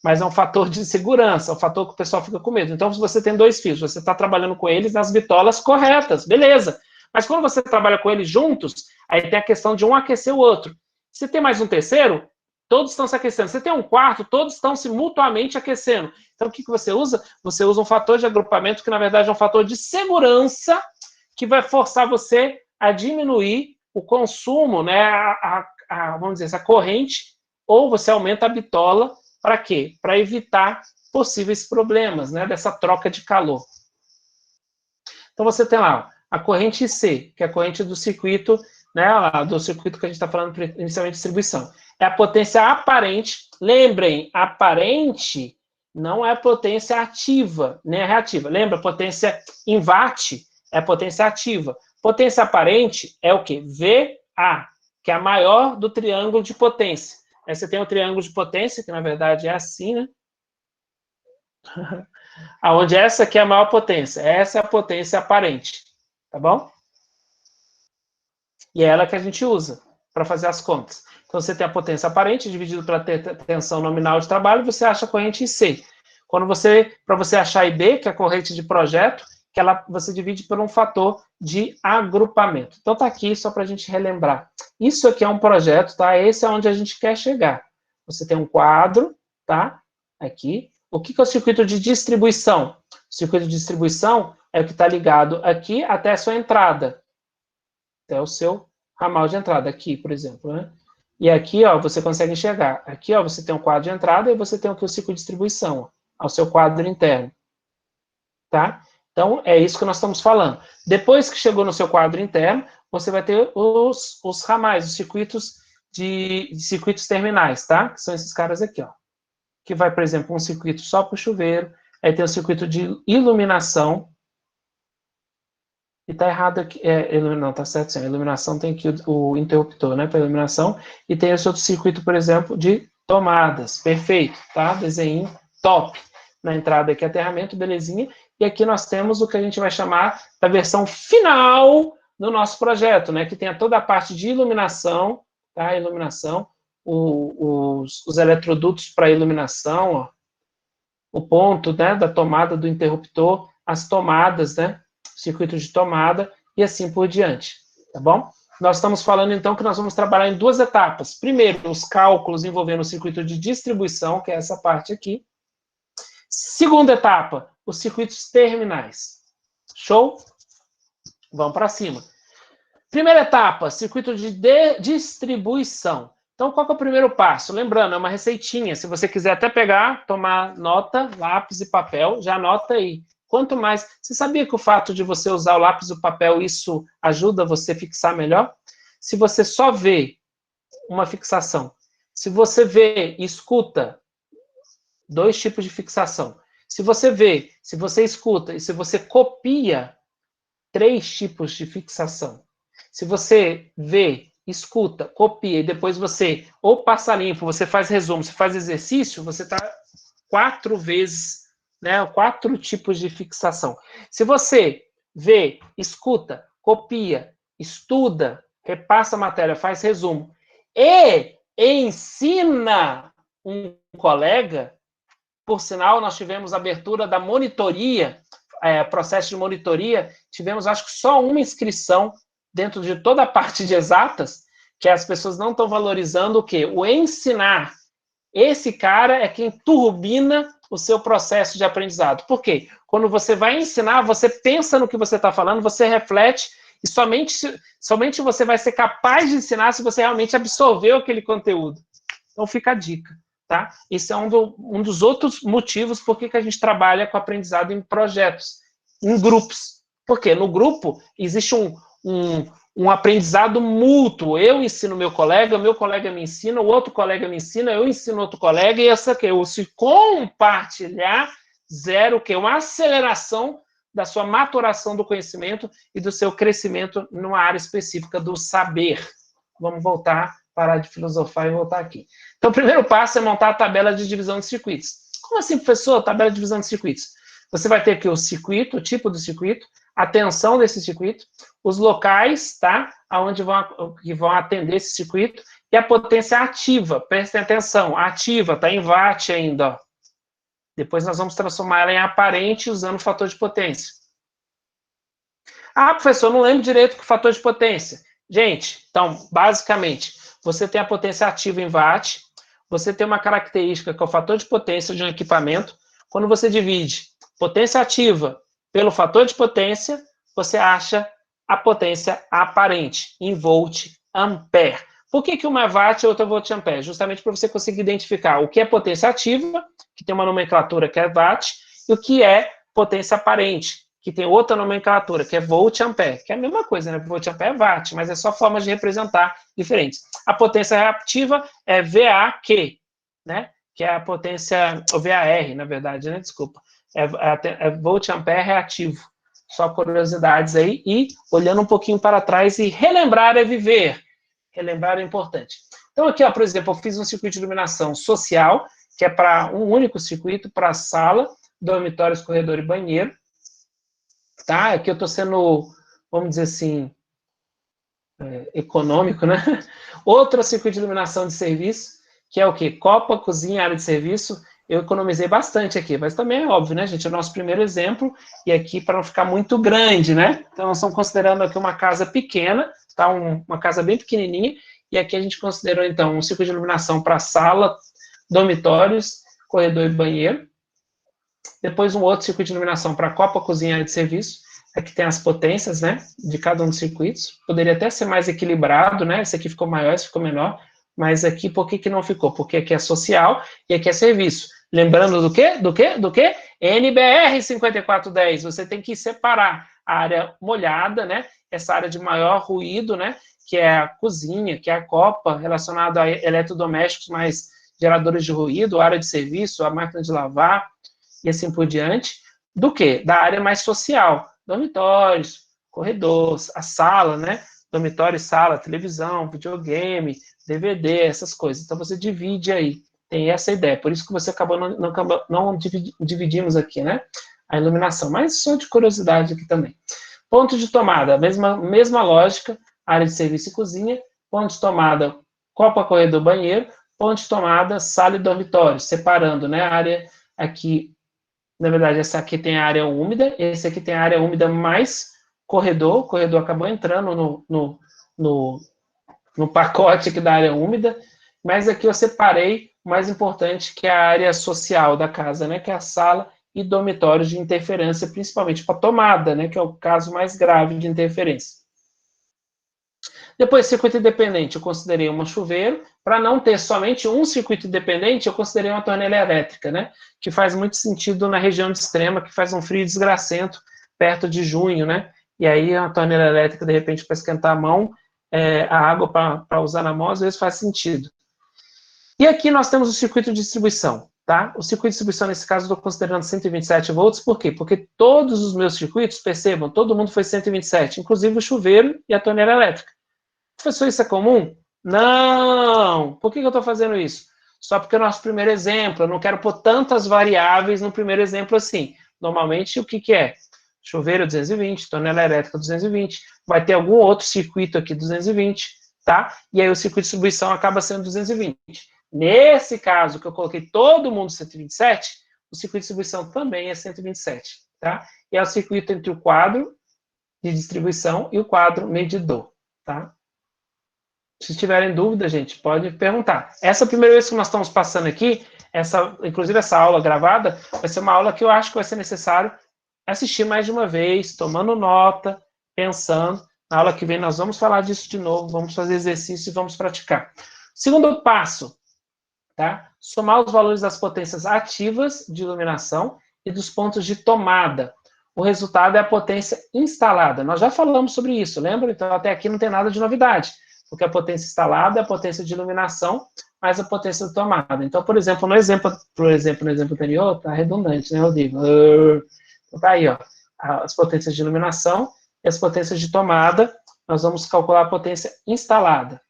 Mas é um fator de segurança, é um fator que o pessoal fica com medo. Então, se você tem dois fios, você está trabalhando com eles nas bitolas corretas, beleza. Mas quando você trabalha com eles juntos, aí tem a questão de um aquecer o outro. Se tem mais um terceiro, todos estão se aquecendo. Você tem um quarto, todos estão se mutuamente aquecendo. Então, o que você usa? Você usa um fator de agrupamento que, na verdade, é um fator de segurança que vai forçar você a diminuir o consumo, né, vamos dizer, essa corrente, ou você aumenta a bitola, para quê? Para evitar possíveis problemas, né, dessa troca de calor. Então, você tem lá a corrente IC, que é a corrente do circuito, né, do circuito que a gente está falando inicialmente de distribuição. É a potência aparente. Lembrem, aparente não é potência ativa, nem reativa. Lembra, potência em watt é potência ativa. Potência aparente é o quê? VA, que é a maior do triângulo de potência. Aí você tem o triângulo de potência, que na verdade é assim, né? Onde essa aqui é a maior potência. Essa é a potência aparente, tá bom? E é ela que a gente usa para fazer as contas. Então, você tem a potência aparente dividido pela tensão nominal de trabalho, você acha a corrente IC. Para você achar IB, que é a corrente de projeto, que você divide por um fator de agrupamento. Então, está aqui só para a gente relembrar. Isso aqui é um projeto, tá? Esse é onde a gente quer chegar. Você tem um quadro, tá? Aqui. O que é o circuito de distribuição? O circuito de distribuição é o que está ligado aqui até a sua entrada. Até o seu ramal de entrada, aqui, por exemplo, né? E aqui, ó, você consegue enxergar. Aqui, ó, você tem um quadro de entrada e você tem aqui o ciclo de distribuição, ó, ao seu quadro interno. Tá? Então, é isso que nós estamos falando. Depois que chegou no seu quadro interno, você vai ter os ramais, os circuitos de circuitos terminais, tá? Que são esses caras aqui, ó. Que vai, por exemplo, um circuito só para o chuveiro, aí tem o circuito de iluminação. E tá errado aqui, não, tá certo sim, a iluminação tem aqui o interruptor, né, para iluminação, e tem esse outro circuito, por exemplo, de tomadas, perfeito, tá, desenho top, na entrada aqui aterramento, belezinha, e aqui nós temos o que a gente vai chamar da versão final do nosso projeto, né, que tem toda a parte de iluminação, tá, iluminação, os eletrodutos para iluminação, ó, o ponto, né, da tomada do interruptor, as tomadas, né, circuito de tomada e assim por diante, tá bom? Nós estamos falando, então, que nós vamos trabalhar em duas etapas. Primeiro, os cálculos envolvendo o circuito de distribuição, que é essa parte aqui. Segunda etapa, os circuitos terminais. Show? Vamos para cima. Primeira etapa, circuito de distribuição. Então, qual que é o primeiro passo? Lembrando, é uma receitinha. Se você quiser até pegar, tomar nota, lápis e papel, já anota aí. Quanto mais... Você sabia que o fato de você usar o lápis e o papel, isso ajuda você a fixar melhor? Se você só vê uma fixação, se você vê e escuta, dois tipos de fixação. Se você vê, se você escuta e se você copia, três tipos de fixação. Se você vê, escuta, copia e depois você ou passa limpo, você faz resumo, você faz exercício, você está 4 vezes, né, 4 tipos de fixação. Se você vê, escuta, copia, estuda, repassa a matéria, faz resumo e ensina um colega, por sinal, nós tivemos a abertura da monitoria, processo de monitoria, tivemos acho que só uma inscrição dentro de toda a parte de exatas, que as pessoas não estão valorizando o quê? O ensinar. Esse cara é quem turbina o seu processo de aprendizado. Por quê? Quando você vai ensinar, você pensa no que você está falando, você reflete, e somente você vai ser capaz de ensinar se você realmente absorveu aquele conteúdo. Então fica a dica, tá? Esse é um dos outros motivos por que a gente trabalha com aprendizado em projetos, em grupos. Por quê? No grupo existe um aprendizado mútuo. Eu ensino meu colega me ensina, o outro colega me ensina, eu ensino outro colega, e essa que se compartilhar, zero, que é uma aceleração da sua maturação do conhecimento e do seu crescimento numa área específica do saber. Vamos voltar, parar de filosofar e voltar aqui. Então, o primeiro passo é montar a tabela de divisão de circuitos. Como assim, professor? Tabela de divisão de circuitos. Você vai ter aqui o circuito, o tipo do circuito, a tensão desse circuito, os locais, tá? Aonde vão atender esse circuito, e a potência ativa. Prestem atenção, ativa, está em watt ainda, ó. Depois nós vamos transformar ela em aparente usando o fator de potência. Ah, professor, não lembro direito do fator de potência. Gente, então, basicamente, você tem a potência ativa em watt, você tem uma característica que é o fator de potência de um equipamento. Quando você divide potência ativa pelo fator de potência, você acha a potência aparente, em volt ampere. Por que uma é watt e outra é volt ampere? Justamente para você conseguir identificar o que é potência ativa, que tem uma nomenclatura que é watt, e o que é potência aparente, que tem outra nomenclatura, que é volt ampere, que é a mesma coisa, né? Volt ampere é watt, mas é só formas de representar diferentes. A potência reativa é VAQ, né? Que é a potência, ou VAR, na verdade, né? Desculpa. É volt ampere reativo. Só curiosidades aí, e olhando um pouquinho para trás, e relembrar é viver. Relembrar é importante. Então aqui, ó, por exemplo, eu fiz um circuito de iluminação social, que é para um único circuito, para sala, dormitórios, corredor e banheiro. Tá? Aqui eu estou sendo, vamos dizer assim, econômico, né? Outro circuito de iluminação de serviço, que é o quê? Copa, cozinha, área de serviço. eu economizei bastante aqui, mas também é óbvio, né, gente? É o nosso primeiro exemplo, e aqui para não ficar muito grande, né? Então, nós estamos considerando aqui uma casa pequena, tá? Uma casa bem pequenininha, e aqui a gente considerou, então, um ciclo de iluminação para sala, dormitórios, corredor e banheiro. Depois, um outro circuito de iluminação para copa, cozinha e área de serviço. Aqui tem as potências, né, de cada um dos circuitos. Poderia até ser mais equilibrado, né? Esse aqui ficou maior, esse ficou menor. Mas aqui, por que não ficou? Porque aqui é social e aqui é serviço. Lembrando do quê? Do quê? Do quê? NBR 5410. Você tem que separar a área molhada, né? Essa área de maior ruído, né? Que é a cozinha, que é a copa, relacionada a eletrodomésticos mais geradores de ruído, a área de serviço, a máquina de lavar e assim por diante. Do quê? Da área mais social. Dormitórios, corredores, a sala, né? Dormitório, sala, televisão, videogame, DVD, essas coisas. Então, você divide aí. Tem essa ideia. Por isso que você acabou não dividimos aqui, né? A iluminação. Mas só de curiosidade aqui também. Ponto de tomada, mesma lógica. Área de serviço e cozinha. Ponto de tomada, copa, corredor, banheiro. Ponto de tomada, sala e dormitório. Separando, né? A área aqui, na verdade, essa aqui tem a área úmida. Esse aqui tem a área úmida mais corredor. O corredor acabou entrando no pacote aqui da área úmida, mas aqui eu separei o mais importante, que é a área social da casa, né, que é a sala e dormitórios de interferência, principalmente para tomada, né, que é o caso mais grave de interferência. Depois, circuito independente, eu considerei um chuveiro. Para não ter somente um circuito independente, eu considerei uma torneira elétrica, né, que faz muito sentido na região de extrema, que faz um frio desgracento, perto de junho, né, e aí a torneira elétrica, de repente, para esquentar a mão, a água para usar na mão, às vezes faz sentido. E aqui nós temos o circuito de distribuição, tá? O circuito de distribuição, nesse caso, eu estou considerando 127 volts, por quê? Porque todos os meus circuitos, percebam, todo mundo foi 127, inclusive o chuveiro e a torneira elétrica. Professor, isso é comum? Não! Por que eu estou fazendo isso? Só porque é o nosso primeiro exemplo, eu não quero pôr tantas variáveis no primeiro exemplo assim. Normalmente, o que é? Chuveiro 220, torneira elétrica 220, vai ter algum outro circuito aqui 220, tá? E aí o circuito de distribuição acaba sendo 220. Nesse caso, que eu coloquei todo mundo 127, o circuito de distribuição também é 127, tá? E é o circuito entre o quadro de distribuição e o quadro medidor, tá? Se tiverem dúvida, gente, pode perguntar. Essa primeira vez que nós estamos passando aqui, inclusive essa aula gravada, vai ser uma aula que eu acho que vai ser necessário assistir mais de uma vez, tomando nota, pensando. Na aula que vem nós vamos falar disso de novo, vamos fazer exercício e vamos praticar. Segundo passo, tá? Somar os valores das potências ativas de iluminação e dos pontos de tomada. O resultado é a potência instalada. Nós já falamos sobre isso, lembra? Então, até aqui não tem nada de novidade, porque a potência instalada é a potência de iluminação mais a potência de tomada. Então, por exemplo, no exemplo anterior, está redundante, né, Rodrigo? Então, tá aí, ó, as potências de iluminação e as potências de tomada, nós vamos calcular a potência instalada.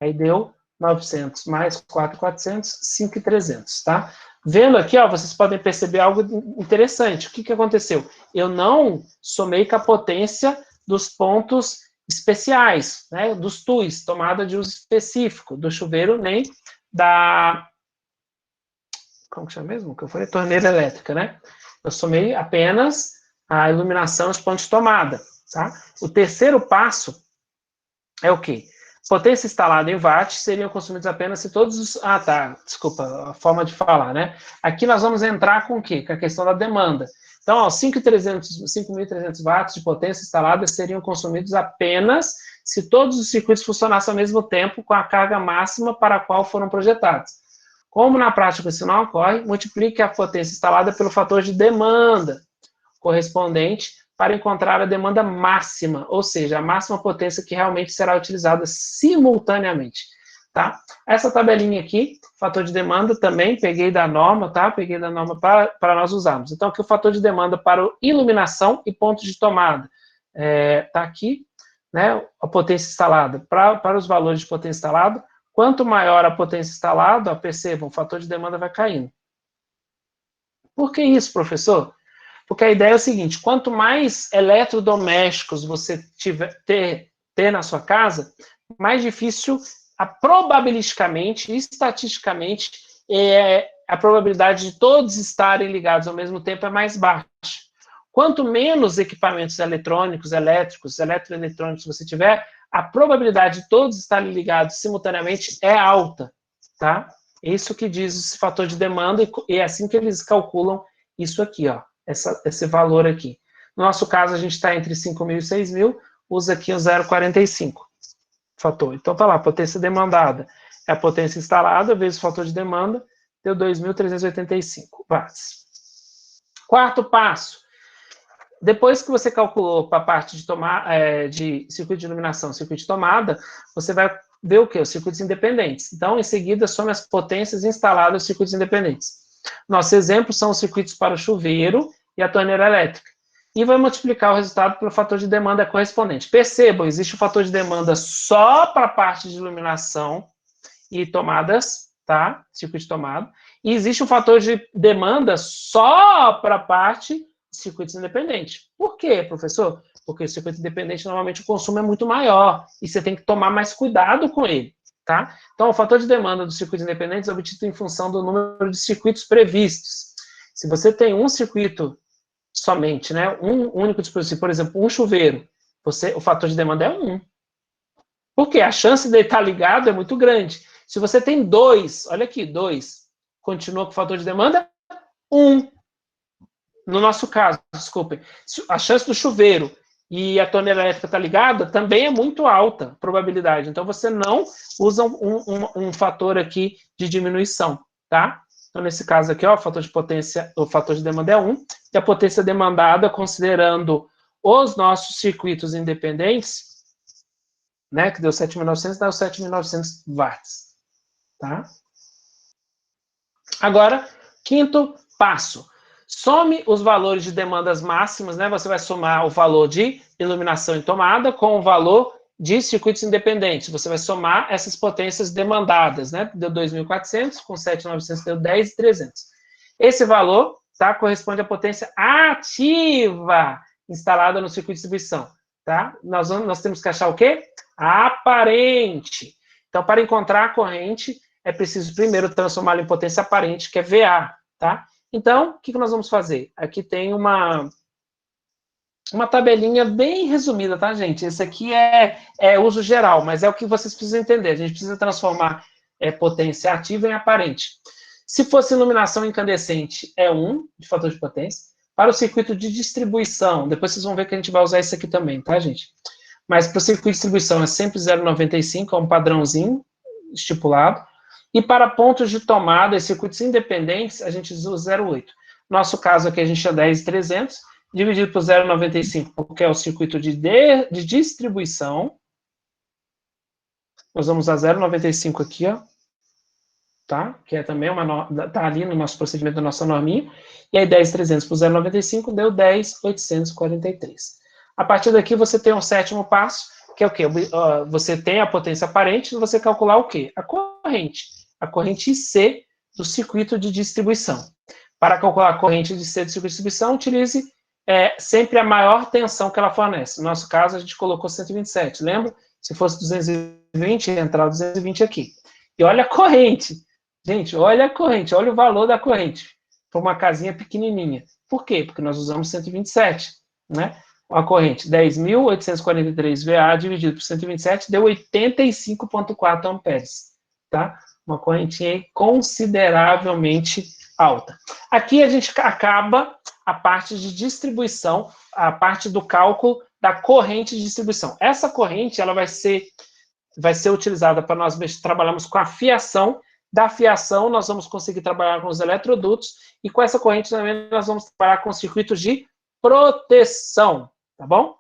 Aí deu 900 mais 4.400, 5.300, tá? Vendo aqui, ó, vocês podem perceber algo interessante. O que aconteceu? Eu não somei com a potência dos pontos especiais, né, dos TUIs, tomada de uso específico, do chuveiro, nem da... Como que chama mesmo? Que eu falei? Torneira elétrica, né? Eu somei apenas a iluminação e os pontos de tomada, tá? O terceiro passo é o quê? Potência instalada em watts seriam consumidos apenas se todos os... Ah, tá, desculpa, a forma de falar, né? Aqui nós vamos entrar com o quê? Com a questão da demanda. Então, 5.300 watts de potência instalada seriam consumidos apenas se todos os circuitos funcionassem ao mesmo tempo com a carga máxima para a qual foram projetados. Como na prática isso não ocorre, multiplique a potência instalada pelo fator de demanda correspondente para encontrar a demanda máxima, ou seja, a máxima potência que realmente será utilizada simultaneamente, tá? Essa tabelinha aqui, fator de demanda também, peguei da norma, tá? Peguei da norma para nós usarmos. Então, aqui o fator de demanda para iluminação e pontos de tomada. Tá aqui, né? A potência instalada. Para os valores de potência instalada, quanto maior a potência instalada, percebam, o fator de demanda vai caindo. Por que isso, professor? Porque a ideia é o seguinte, quanto mais eletrodomésticos você ter na sua casa, mais difícil, probabilisticamente, estatisticamente, a probabilidade de todos estarem ligados ao mesmo tempo é mais baixa. Quanto menos equipamentos eletrônicos, elétricos, eletroeletrônicos você tiver, a probabilidade de todos estarem ligados simultaneamente é alta, tá? Isso que diz esse fator de demanda, e é assim que eles calculam isso aqui, ó, esse valor aqui. No nosso caso, a gente está entre 5.000 e 6.000, usa aqui o 0,45 fator. Então, tá lá, potência demandada é a potência instalada vezes o fator de demanda, deu 2.385 watts. Quarto passo, depois que você calculou para a parte de circuito de iluminação, circuito de tomada, você vai ver o quê? Os circuitos independentes. Então, em seguida, some as potências instaladas nos circuitos independentes. Nossos exemplos são os circuitos para o chuveiro e a torneira elétrica. E vai multiplicar o resultado pelo fator de demanda correspondente. Percebam, existe o fator de demanda só para a parte de iluminação e tomadas, tá? Circuito de tomada. E existe um fator de demanda só para a parte de circuitos independentes. Por quê, professor? Porque o circuito independente, normalmente, o consumo é muito maior. E você tem que tomar mais cuidado com ele, tá? Então, o fator de demanda dos circuitos independentes é obtido em função do número de circuitos previstos. Se você tem um circuito somente, né, um único dispositivo, por exemplo, um chuveiro, o fator de demanda é 1. Por quê? A chance de ele estar ligado é muito grande. Se você tem 2, olha aqui, 2, continua com o fator de demanda 1. No nosso caso, desculpem, a chance do chuveiro e a torneira elétrica estar ligada também é muito alta, a probabilidade. Então, você não usa um fator aqui de diminuição, tá? Então, nesse caso aqui, ó, o fator de potência, o fator de demanda é 1, e a potência demandada, considerando os nossos circuitos independentes, né, que deu 7.900, dá os 7.900 watts, tá? Agora, quinto passo. Some os valores de demandas máximas, né? Você vai somar o valor de iluminação em tomada com o valor de circuitos independentes. Você vai somar essas potências demandadas, né? Deu 2.400, com 7.900 deu 10.300. Esse valor, tá? Corresponde à potência ativa instalada no circuito de distribuição, tá? Nós temos que achar o quê? A aparente. Então, para encontrar a corrente, é preciso primeiro transformá-la em potência aparente, que é VA, tá? Então, o que nós vamos fazer? Aqui tem uma tabelinha bem resumida, tá, gente? Esse aqui é uso geral, mas é o que vocês precisam entender. A gente precisa transformar potência ativa em aparente. Se fosse iluminação incandescente, é 1 de fator de potência. Para o circuito de distribuição, depois vocês vão ver que a gente vai usar isso aqui também, tá, gente? Mas para o circuito de distribuição é sempre 0,95, é um padrãozinho estipulado. E para pontos de tomada e circuitos independentes, a gente usa 0,8. Nosso caso aqui, a gente tinha 10.300, dividido por 0,95, porque é o circuito de distribuição. Nós vamos usar 0,95 aqui, ó. Tá? Que é também tá ali no nosso procedimento da nossa norminha. E aí, 10.300 por 0,95 deu 10.843. A partir daqui, você tem um sétimo passo, que é o quê? Você tem a potência aparente, e você calcular o quê? A corrente IC do circuito de distribuição. Para calcular a corrente IC do circuito de distribuição, utilize sempre a maior tensão que ela fornece. No nosso caso, a gente colocou 127, lembra? Se fosse 220, ia entrar 220 aqui. E olha a corrente. Gente, olha a corrente, olha o valor da corrente. Para uma casinha pequenininha. Por quê? Porque nós usamos 127, né? A corrente 10.843 VA dividido por 127 deu 85,4 amperes, tá? Uma correntinha consideravelmente alta. Aqui a gente acaba a parte de distribuição, a parte do cálculo da corrente de distribuição. Essa corrente, ela vai ser utilizada para nós trabalharmos com a fiação. Da fiação, nós vamos conseguir trabalhar com os eletrodutos, e com essa corrente também nós vamos trabalhar com circuitos de proteção, tá bom?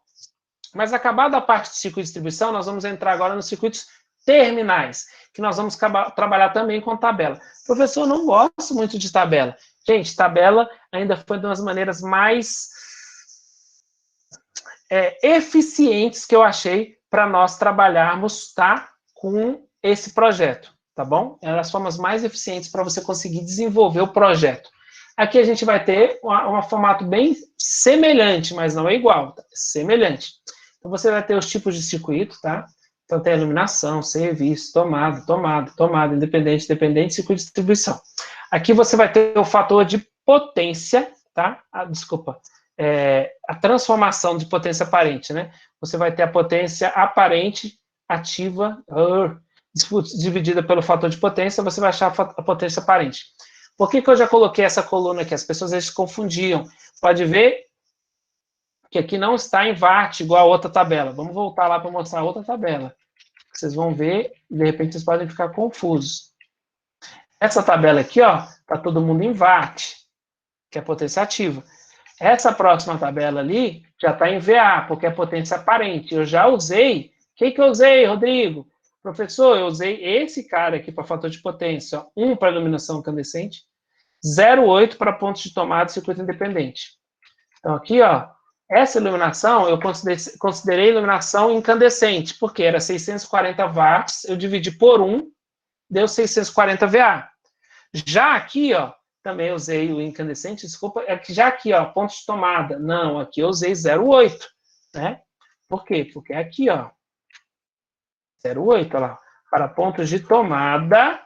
Mas acabada a parte de circuito de distribuição, nós vamos entrar agora nos circuitos terminais, que nós vamos trabalhar também com tabela. Professor, eu não gosto muito de tabela. Gente, tabela ainda foi uma das maneiras mais eficientes que eu achei para nós trabalharmos, tá, com esse projeto, tá bom? É as formas mais eficientes para você conseguir desenvolver o projeto. Aqui a gente vai ter um formato bem semelhante, mas não é igual, tá? Semelhante. Então, você vai ter os tipos de circuito, tá? Então, tem a iluminação, serviço, tomada, independente, circuito de distribuição. Aqui você vai ter o fator de potência, tá? Desculpa. A transformação de potência aparente, né? Você vai ter a potência aparente ativa dividida pelo fator de potência, você vai achar a potência aparente. Por que eu já coloquei essa coluna aqui? As pessoas às vezes confundiam. Pode ver que aqui não está em watt igual a outra tabela. Vamos voltar lá para mostrar a outra tabela. Vocês vão ver e de repente vocês podem ficar confusos. Essa tabela aqui, ó, tá todo mundo em watt, que é potência ativa. Essa próxima tabela ali já está em VA, porque é potência aparente. Eu já usei. O que eu usei, Rodrigo? Professor, eu usei esse cara aqui para fator de potência. 1 para iluminação incandescente, 0,8 para pontos de tomada e circuito independente. Então, aqui, ó, essa iluminação, eu considerei iluminação incandescente, porque era 640 watts, eu dividi por 1, deu 640 VA. Já aqui, ó, também usei o incandescente, desculpa, já aqui, ó, pontos de tomada. Não, aqui eu usei 0,8, né? Por quê? Porque aqui, ó, 0,8, olha lá, para pontos de tomada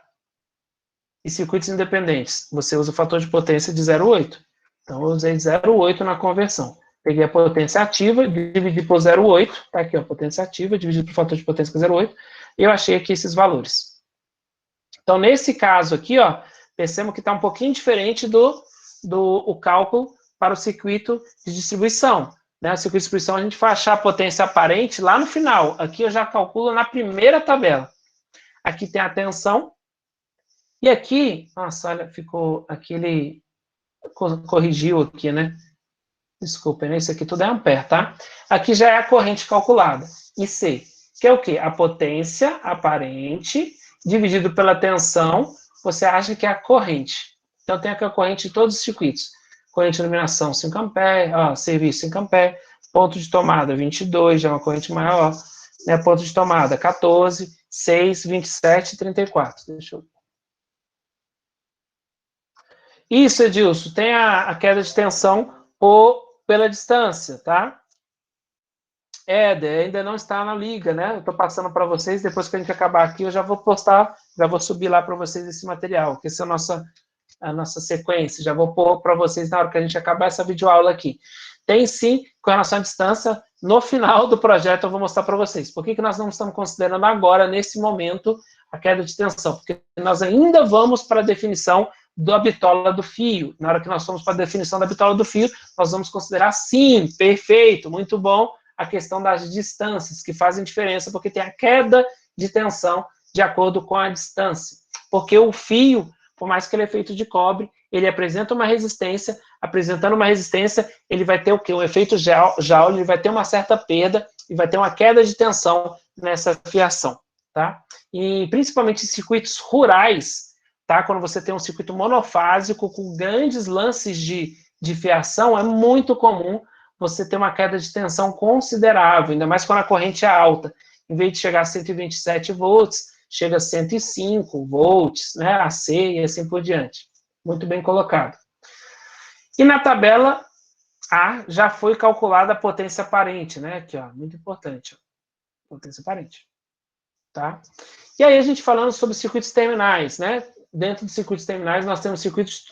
e circuitos independentes. Você usa o fator de potência de 0,8. Então, eu usei 0,8 na conversão. Peguei a potência ativa, dividi por 0,8, tá aqui, ó, potência ativa, dividido por fator de potência que é 0,8, e eu achei aqui esses valores. Então, nesse caso aqui, ó, percebam que está um pouquinho diferente do cálculo para o circuito de distribuição. Né? O circuito de distribuição, a gente vai achar a potência aparente lá no final. Aqui eu já calculo na primeira tabela. Aqui tem a tensão. E aqui, nossa, olha, ficou aqui, ele corrigiu aqui, né? Desculpem, né? Isso aqui tudo é ampere, tá? Aqui já é a corrente calculada. IC, que é o quê? A potência aparente dividido pela tensão, você acha que é a corrente. Então, tem aqui a corrente de todos os circuitos. Corrente de iluminação, 5 ampere, ó, serviço, 5 ampere, ponto de tomada, 22, já é uma corrente maior, né? Ponto de tomada, 14, 6, 27 e 34. Deixa eu... Isso, Edilson, tem a queda de tensão pela distância, tá? Ainda não está na liga, né? Eu estou passando para vocês, depois que a gente acabar aqui, eu já vou postar, já vou subir lá para vocês esse material, que essa é a nossa sequência, já vou pôr para vocês na hora que a gente acabar essa videoaula aqui. Tem sim, com relação à distância, no final do projeto eu vou mostrar para vocês. Por que nós não estamos considerando agora, nesse momento, a queda de tensão? Porque nós ainda vamos para a definição da bitola do fio. Na hora que nós formos para a definição da bitola do fio, nós vamos considerar, sim, perfeito, muito bom, a questão das distâncias, que fazem diferença, porque tem a queda de tensão de acordo com a distância. Porque o fio, por mais que ele é feito de cobre, ele apresenta uma resistência, apresentando uma resistência, ele vai ter o quê? Um efeito Joule, ele vai ter uma certa perda e vai ter uma queda de tensão nessa fiação, tá? E principalmente em circuitos rurais, tá? Quando você tem um circuito monofásico com grandes lances de fiação, é muito comum você ter uma queda de tensão considerável, ainda mais quando a corrente é alta. Em vez de chegar a 127 volts, chega a 105 volts, né, AC e assim por diante. Muito bem colocado. E na tabela A já foi calculada a potência aparente, né? Aqui, ó, muito importante. Ó, potência aparente. Tá? E aí a gente falando sobre circuitos terminais, né? Dentro dos circuitos terminais nós temos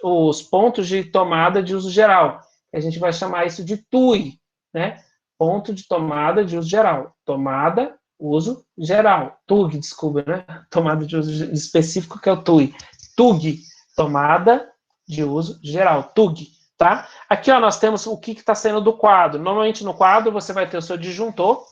os pontos de tomada de uso geral. A gente vai chamar isso de TUI, né? Ponto de tomada de uso geral. Tomada, uso geral. TUG, desculpa, né? Tomada de uso específico, que é o TUI. TUG, tomada de uso geral. TUG, tá? Aqui, ó, nós temos o que está saindo do quadro. Normalmente, no quadro, você vai ter o seu disjuntor,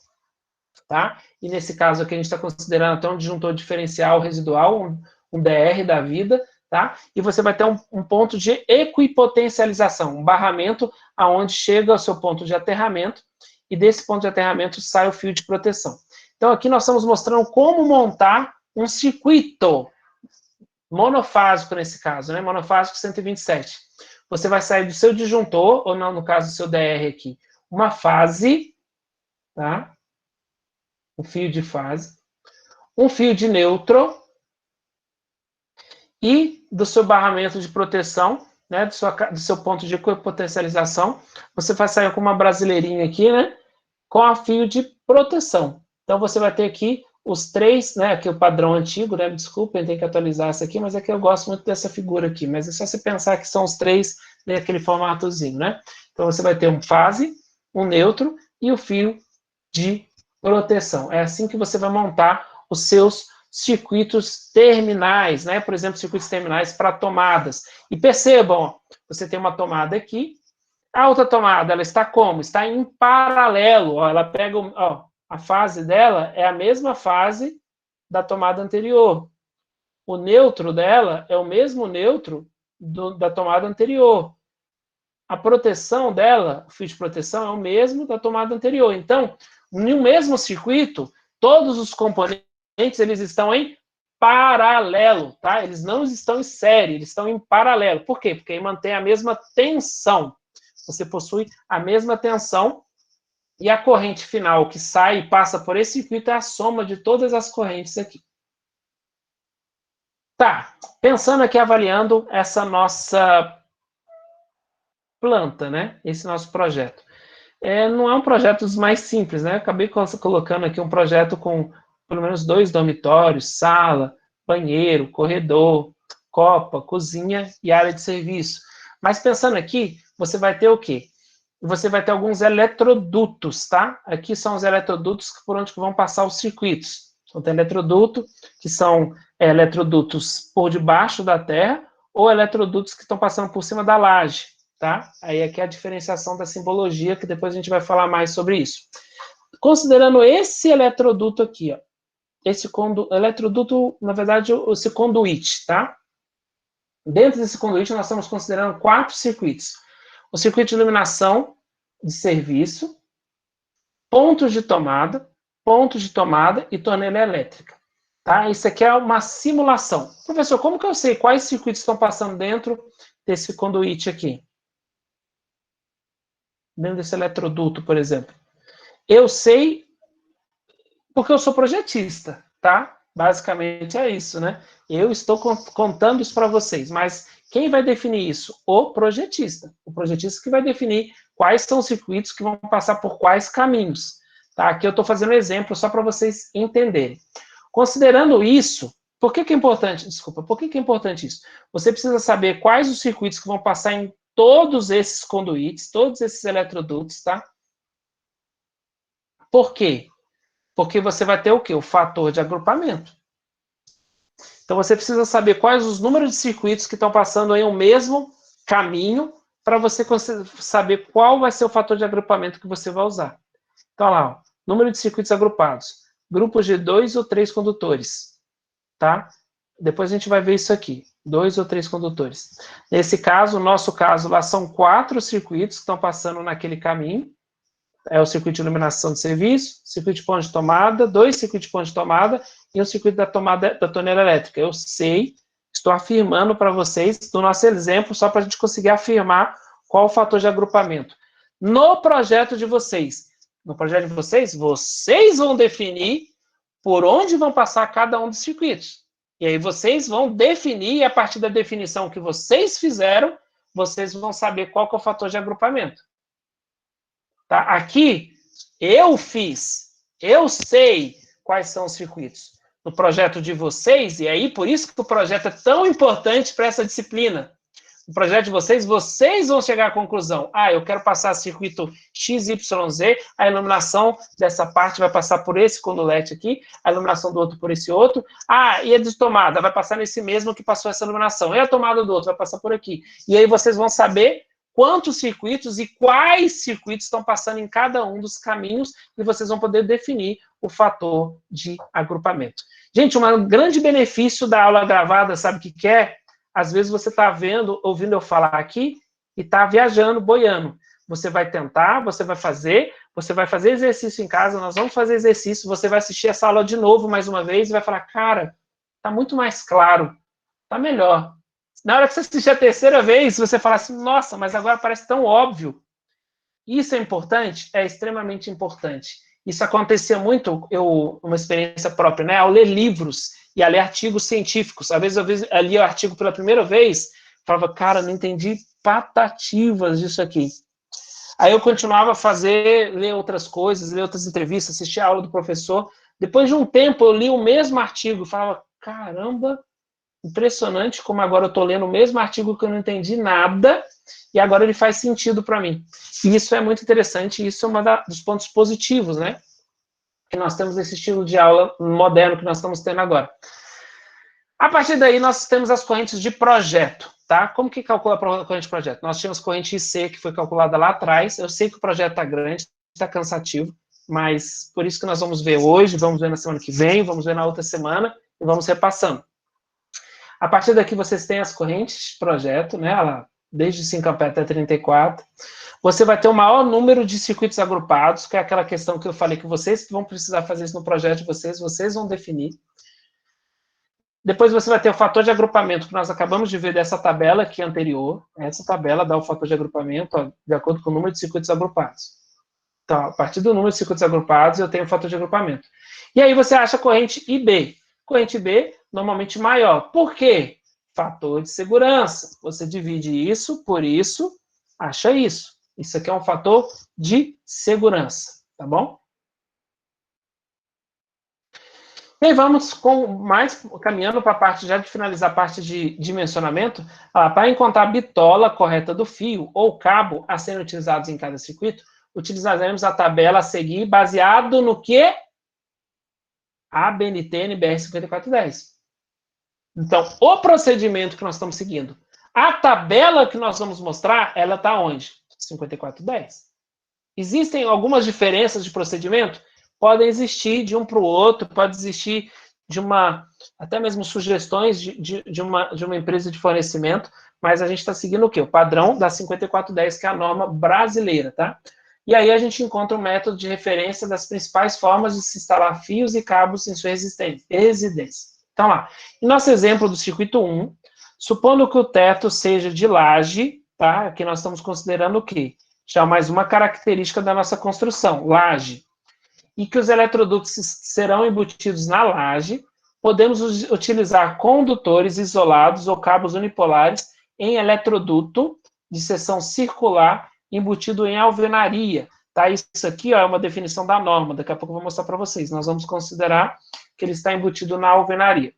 tá? E nesse caso aqui, a gente está considerando até um disjuntor diferencial residual, um DR da vida, tá? E você vai ter um ponto de equipotencialização, um barramento aonde chega o seu ponto de aterramento, e desse ponto de aterramento sai o fio de proteção. Então, aqui nós estamos mostrando como montar um circuito monofásico, nesse caso, né? Monofásico 127. Você vai sair do seu disjuntor, ou não, no caso do seu DR aqui, uma fase, tá? Um fio de fase, um fio de neutro, e do seu barramento de proteção, né, do seu ponto de potencialização, você vai sair com uma brasileirinha aqui, né, com a fio de proteção. Então, você vai ter aqui os três, né, aqui o padrão antigo, né, desculpem, tem que atualizar isso aqui, mas é que eu gosto muito dessa figura aqui, mas é só você pensar que são os três naquele formatozinho, né? Então, você vai ter um fase, um neutro e o fio de proteção. É assim que você vai montar os seus circuitos terminais, né? Por exemplo, circuitos terminais para tomadas. E percebam, ó, você tem uma tomada aqui, a outra tomada, ela está como? Está em paralelo, ó, ela pega, ó, a fase dela é a mesma fase da tomada anterior. O neutro dela é o mesmo neutro da tomada anterior. A proteção dela, o fio de proteção, é o mesmo da tomada anterior. Então, no mesmo circuito, todos os componentes eles estão em paralelo, tá? Eles não estão em série, eles estão em paralelo. Por quê? Porque aí mantém a mesma tensão. Você possui a mesma tensão e a corrente final que sai e passa por esse circuito é a soma de todas as correntes aqui. Tá, pensando aqui, avaliando essa nossa planta, né? Esse nosso projeto. Não é um projeto dos mais simples, né? Acabei colocando aqui um projeto com pelo menos 2 dormitórios, sala, banheiro, corredor, copa, cozinha e área de serviço. Mas pensando aqui, você vai ter o quê? Você vai ter alguns eletrodutos, tá? Aqui são os eletrodutos por onde vão passar os circuitos. Então, tem eletroduto, que são eletrodutos por debaixo da terra, ou eletrodutos que estão passando por cima da laje, tá? Aí aqui é a diferenciação da simbologia, que depois a gente vai falar mais sobre isso. Considerando esse eletroduto aqui, ó, esse eletroduto, na verdade, esse conduíte, tá? Dentro desse conduíte, nós estamos considerando 4 circuitos. O circuito de iluminação de serviço, pontos de tomada e torneira elétrica. Tá? Isso aqui é uma simulação. Professor, como que eu sei quais circuitos estão passando dentro desse conduíte aqui? Dentro desse eletroduto, por exemplo. Eu sei porque eu sou projetista, tá? Basicamente é isso, né? Eu estou contando isso para vocês, mas quem vai definir isso? O projetista. O projetista que vai definir quais são os circuitos que vão passar por quais caminhos. Tá? Aqui eu estou fazendo um exemplo só para vocês entenderem. Considerando isso, por que é importante? Desculpa, por que é importante isso? Você precisa saber quais os circuitos que vão passar em todos esses conduítes, todos esses eletrodutos, tá? Por quê? Porque você vai ter o quê? O fator de agrupamento. Então, você precisa saber quais os números de circuitos que estão passando em um mesmo caminho para você saber qual vai ser o fator de agrupamento que você vai usar. Então, lá, ó, número de circuitos agrupados. Grupos de 2 ou 3 condutores. Tá? Depois a gente vai ver isso aqui. 2 ou 3 condutores. Nesse caso, no nosso caso, lá são 4 circuitos que estão passando naquele caminho. É o circuito de iluminação de serviço, circuito de ponto de tomada, 2 circuitos de ponto de tomada e um circuito da tomada da torneira elétrica. Eu sei, estou afirmando para vocês, do nosso exemplo, só para a gente conseguir afirmar qual o fator de agrupamento. No projeto de vocês, vocês vão definir por onde vão passar cada um dos circuitos. E aí vocês vão definir, e a partir da definição que vocês fizeram, vocês vão saber qual que é o fator de agrupamento. Tá? Aqui, eu sei quais são os circuitos. No projeto de vocês, e aí por isso que o projeto é tão importante para essa disciplina. No projeto de vocês vão chegar à conclusão. Eu quero passar circuito XYZ, a iluminação dessa parte vai passar por esse condulete aqui, a iluminação do outro por esse outro. E a de tomada vai passar nesse mesmo que passou essa iluminação. E a tomada do outro vai passar por aqui. E aí vocês vão saber quantos circuitos e quais circuitos estão passando em cada um dos caminhos e vocês vão poder definir o fator de agrupamento. Gente, um grande benefício da aula gravada, sabe o que é? Às vezes você está ouvindo eu falar aqui e está viajando, boiando. Você vai tentar, você vai fazer exercício em casa, nós vamos fazer exercício, você vai assistir essa aula de novo mais uma vez e vai falar, cara, está muito mais claro, está melhor. Na hora que você assistir a terceira vez, você fala assim, nossa, mas agora parece tão óbvio. Isso é importante? É extremamente importante. Isso acontecia muito, uma experiência própria, né? Ao ler livros e a ler artigos científicos. Às vezes eu lia o artigo pela primeira vez, falava, cara, não entendi patativas disso aqui. Aí eu continuava a ler outras coisas, ler outras entrevistas, assistir a aula do professor, Depois de um tempo, eu li o mesmo artigo e falava, caramba, impressionante como agora eu estou lendo o mesmo artigo que eu não entendi nada, e agora ele faz sentido para mim. E isso é muito interessante, e isso é um dos pontos positivos, né? Que nós temos nesse estilo de aula moderno que nós estamos tendo agora. A partir daí, nós temos as correntes de projeto, tá? Como que calcula a corrente de projeto? Nós tínhamos corrente IC, que foi calculada lá atrás. Eu sei que o projeto está grande, está cansativo, mas por isso que nós vamos ver hoje, vamos ver na semana que vem, vamos ver na outra semana, e vamos repassando. A partir daqui, vocês têm as correntes de projeto, né? Desde 5 A até 34. Você vai ter o maior número de circuitos agrupados, que é aquela questão que eu falei que vocês vão precisar fazer isso no projeto de vocês vão definir. Depois você vai ter o fator de agrupamento, que nós acabamos de ver dessa tabela aqui anterior. Essa tabela dá o fator de agrupamento ó, de acordo com o número de circuitos agrupados. Então, a partir do número de circuitos agrupados, eu tenho o fator de agrupamento. E aí você acha a corrente IB. Corrente IB, normalmente maior. Por quê? Fator de segurança. Você divide isso por isso, acha isso. Isso aqui é um fator de segurança, tá bom? E aí vamos caminhando para a parte, já de finalizar a parte de dimensionamento, para encontrar a bitola correta do fio ou cabo a serem utilizados em cada circuito, utilizaremos a tabela a seguir baseado no que? ABNT NBR 5410. Então, o procedimento que nós estamos seguindo, a tabela que nós vamos mostrar, ela está onde? 5410. Existem algumas diferenças de procedimento? Podem existir de um para o outro, pode existir de até mesmo sugestões de uma empresa de fornecimento, mas a gente está seguindo o quê? O padrão da 5410, que é a norma brasileira, tá? E aí a gente encontra o método de referência das principais formas de se instalar fios e cabos em sua residência. Então, lá, em nosso exemplo do circuito 1, supondo que o teto seja de laje, tá? Aqui nós estamos considerando o quê? Já mais uma característica da nossa construção, laje. E que os eletrodutos serão embutidos na laje, podemos utilizar condutores isolados ou cabos unipolares em eletroduto de seção circular embutido em alvenaria. Tá? Isso aqui ó, é uma definição da norma, daqui a pouco eu vou mostrar para vocês. Nós vamos considerar que ele está embutido na alvenaria.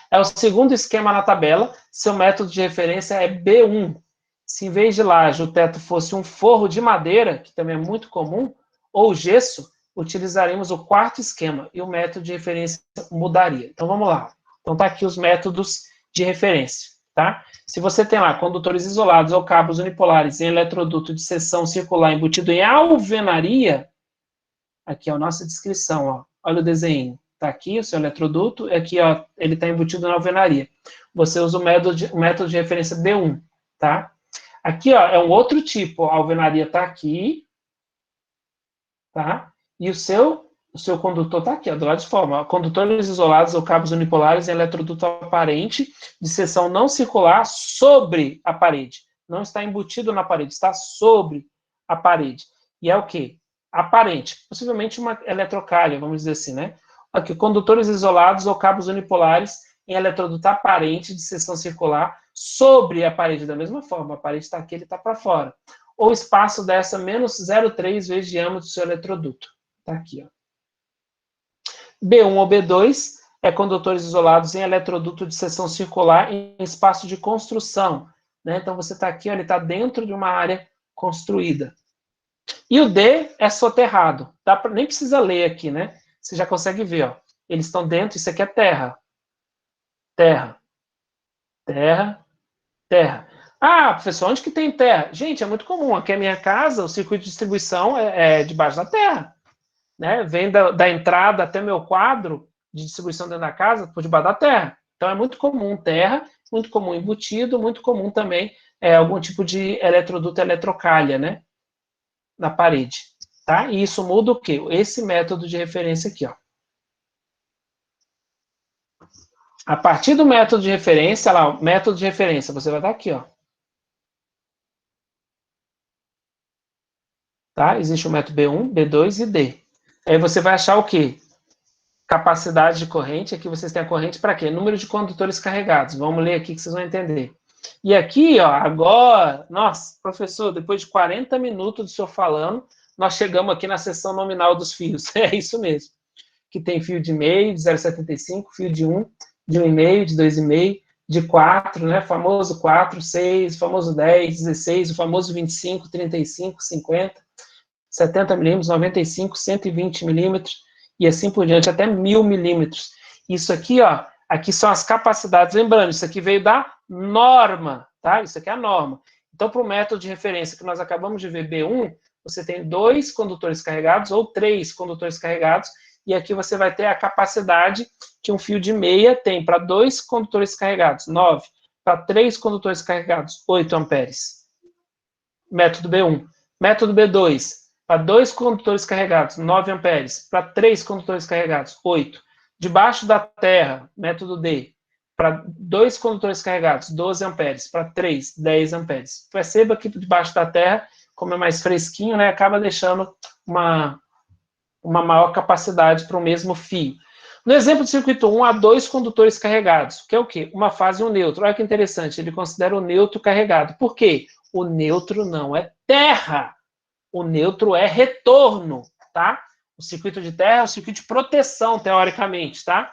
É o segundo esquema na tabela, seu método de referência é B1. Se em vez de laje o teto fosse um forro de madeira, que também é muito comum, ou gesso, utilizaremos o quarto esquema e o método de referência mudaria. Então, vamos lá. Então, tá aqui os métodos de referência, tá? Se você tem lá condutores isolados ou cabos unipolares em eletroduto de seção circular embutido em alvenaria, aqui é a nossa descrição, ó. Olha o desenho. Tá aqui o seu eletroduto, e aqui, ó, ele está embutido na alvenaria. Você usa o método de referência B1, tá? Aqui, ó, é um outro tipo. A alvenaria está aqui, tá? E o seu condutor está aqui, ó, do lado de fora. Condutores isolados ou cabos unipolares em eletroduto aparente de seção não circular sobre a parede. Não está embutido na parede, está sobre a parede. E é o quê? Aparente. Possivelmente uma eletrocalha, vamos dizer assim, né? Aqui, condutores isolados ou cabos unipolares em eletroduto aparente de seção circular sobre a parede. Da mesma forma, a parede está aqui, ele está para fora. Ou espaço dessa menos 0,3 vezes diâmetro do seu eletroduto. Está aqui, ó. B1 ou B2 é condutores isolados em eletroduto de seção circular em espaço de construção. Né? Então, você está aqui, ó, ele está dentro de uma área construída. E o D é soterrado. Nem precisa ler aqui, né? Você já consegue ver, ó. Eles estão dentro, isso aqui é terra. Terra. Terra. Terra. Ah, professor, onde que tem terra? Gente, é muito comum. Aqui é a minha casa, o circuito de distribuição é debaixo da terra. Né? Vem da entrada até meu quadro de distribuição dentro da casa, por debaixo da terra. Então, é muito comum terra, muito comum embutido, muito comum também algum tipo de eletroduto, eletrocalha, né? Na parede. Tá? E isso muda o quê? Esse método de referência aqui, ó. A partir do método de referência, lá, o método de referência, você vai estar aqui, ó. Tá? Existe o método B1, B2 e D. Aí você vai achar o quê? Capacidade de corrente. Aqui vocês têm a corrente para quê? Número de condutores carregados. Vamos ler aqui que vocês vão entender. E aqui, ó, agora, nossa, professor, depois de 40 minutos do senhor falando, nós chegamos aqui na seção nominal dos fios. É isso mesmo. que tem fio de meio, de 0,75, fio de 1, de 1,5, de 2,5, de 4, né? Famoso 4, 6, famoso 10, 16, o famoso 25, 35, 50, 70 milímetros, 95, 120 milímetros, e assim por diante, até 1000 milímetros. Isso aqui, ó, aqui são as capacidades. Lembrando, isso aqui veio da norma, tá? Isso aqui é a norma. Então, para o método de referência que nós acabamos de ver, B1, você tem 2 condutores carregados ou 3 condutores carregados, e aqui você vai ter a capacidade que um fio de meia tem para 2 condutores carregados, 9, para 3 condutores carregados, 8 amperes. Método B1. Método B2, para 2 condutores carregados, 9 amperes, para 3 condutores carregados, 8. Debaixo da terra, método D, para 2 condutores carregados, 12 amperes, para 3, 10 amperes. Perceba que debaixo da terra, como é mais fresquinho, né, acaba deixando uma maior capacidade para o mesmo fio. No exemplo do circuito 1, há 2 condutores carregados, que é o quê? Uma fase e um neutro. Olha que interessante, ele considera o neutro carregado. Por quê? O neutro não é terra. O neutro é retorno, tá? O circuito de terra é o circuito de proteção, teoricamente, tá?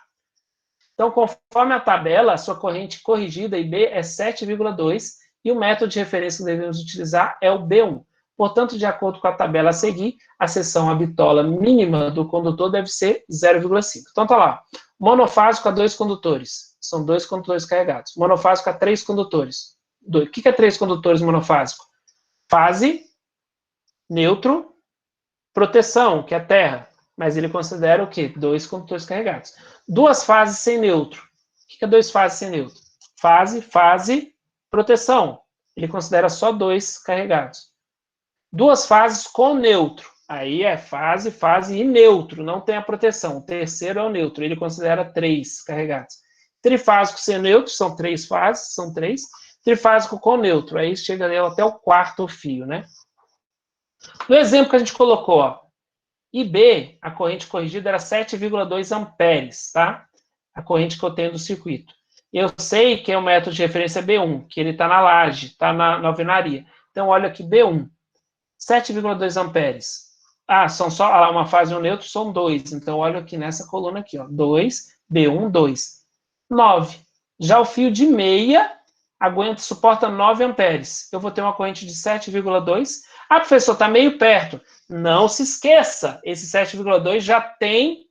Então, conforme a tabela, a sua corrente corrigida, IB, é 7,2, e o método de referência que devemos utilizar é o B1. Portanto, de acordo com a tabela a seguir, a seção bitola mínima do condutor deve ser 0,5. Então, tá lá. Monofásico a 2 condutores. São 2 condutores carregados. Monofásico a 3 condutores. O que é 3 condutores monofásico? Fase, neutro, proteção, que é terra. Mas ele considera o quê? 2 condutores carregados. 2 fases sem neutro. O que é 2 fases sem neutro? Fase, proteção. Ele considera só 2 carregados. 2 fases com neutro. Aí é fase e neutro. Não tem a proteção. O terceiro é o neutro. Ele considera 3 carregados. Trifásico sem neutro, são 3 fases, são 3. Trifásico com neutro. Aí chega até o 4º fio, né? No exemplo que a gente colocou, ó, IB, a corrente corrigida era 7,2 amperes, tá? A corrente que eu tenho do circuito. Eu sei que é o método de referência B1, que ele está na laje, está na alvenaria. Então, olha aqui, B1, 7,2 amperes. Ah, são só uma fase e um neutro, são 2. Então, olha aqui nessa coluna aqui, ó, 2, B1, 2. 9. Já o fio de meia suporta 9 amperes. Eu vou ter uma corrente de 7,2. Ah, professor, está meio perto. Não se esqueça, esse 7,2 já tem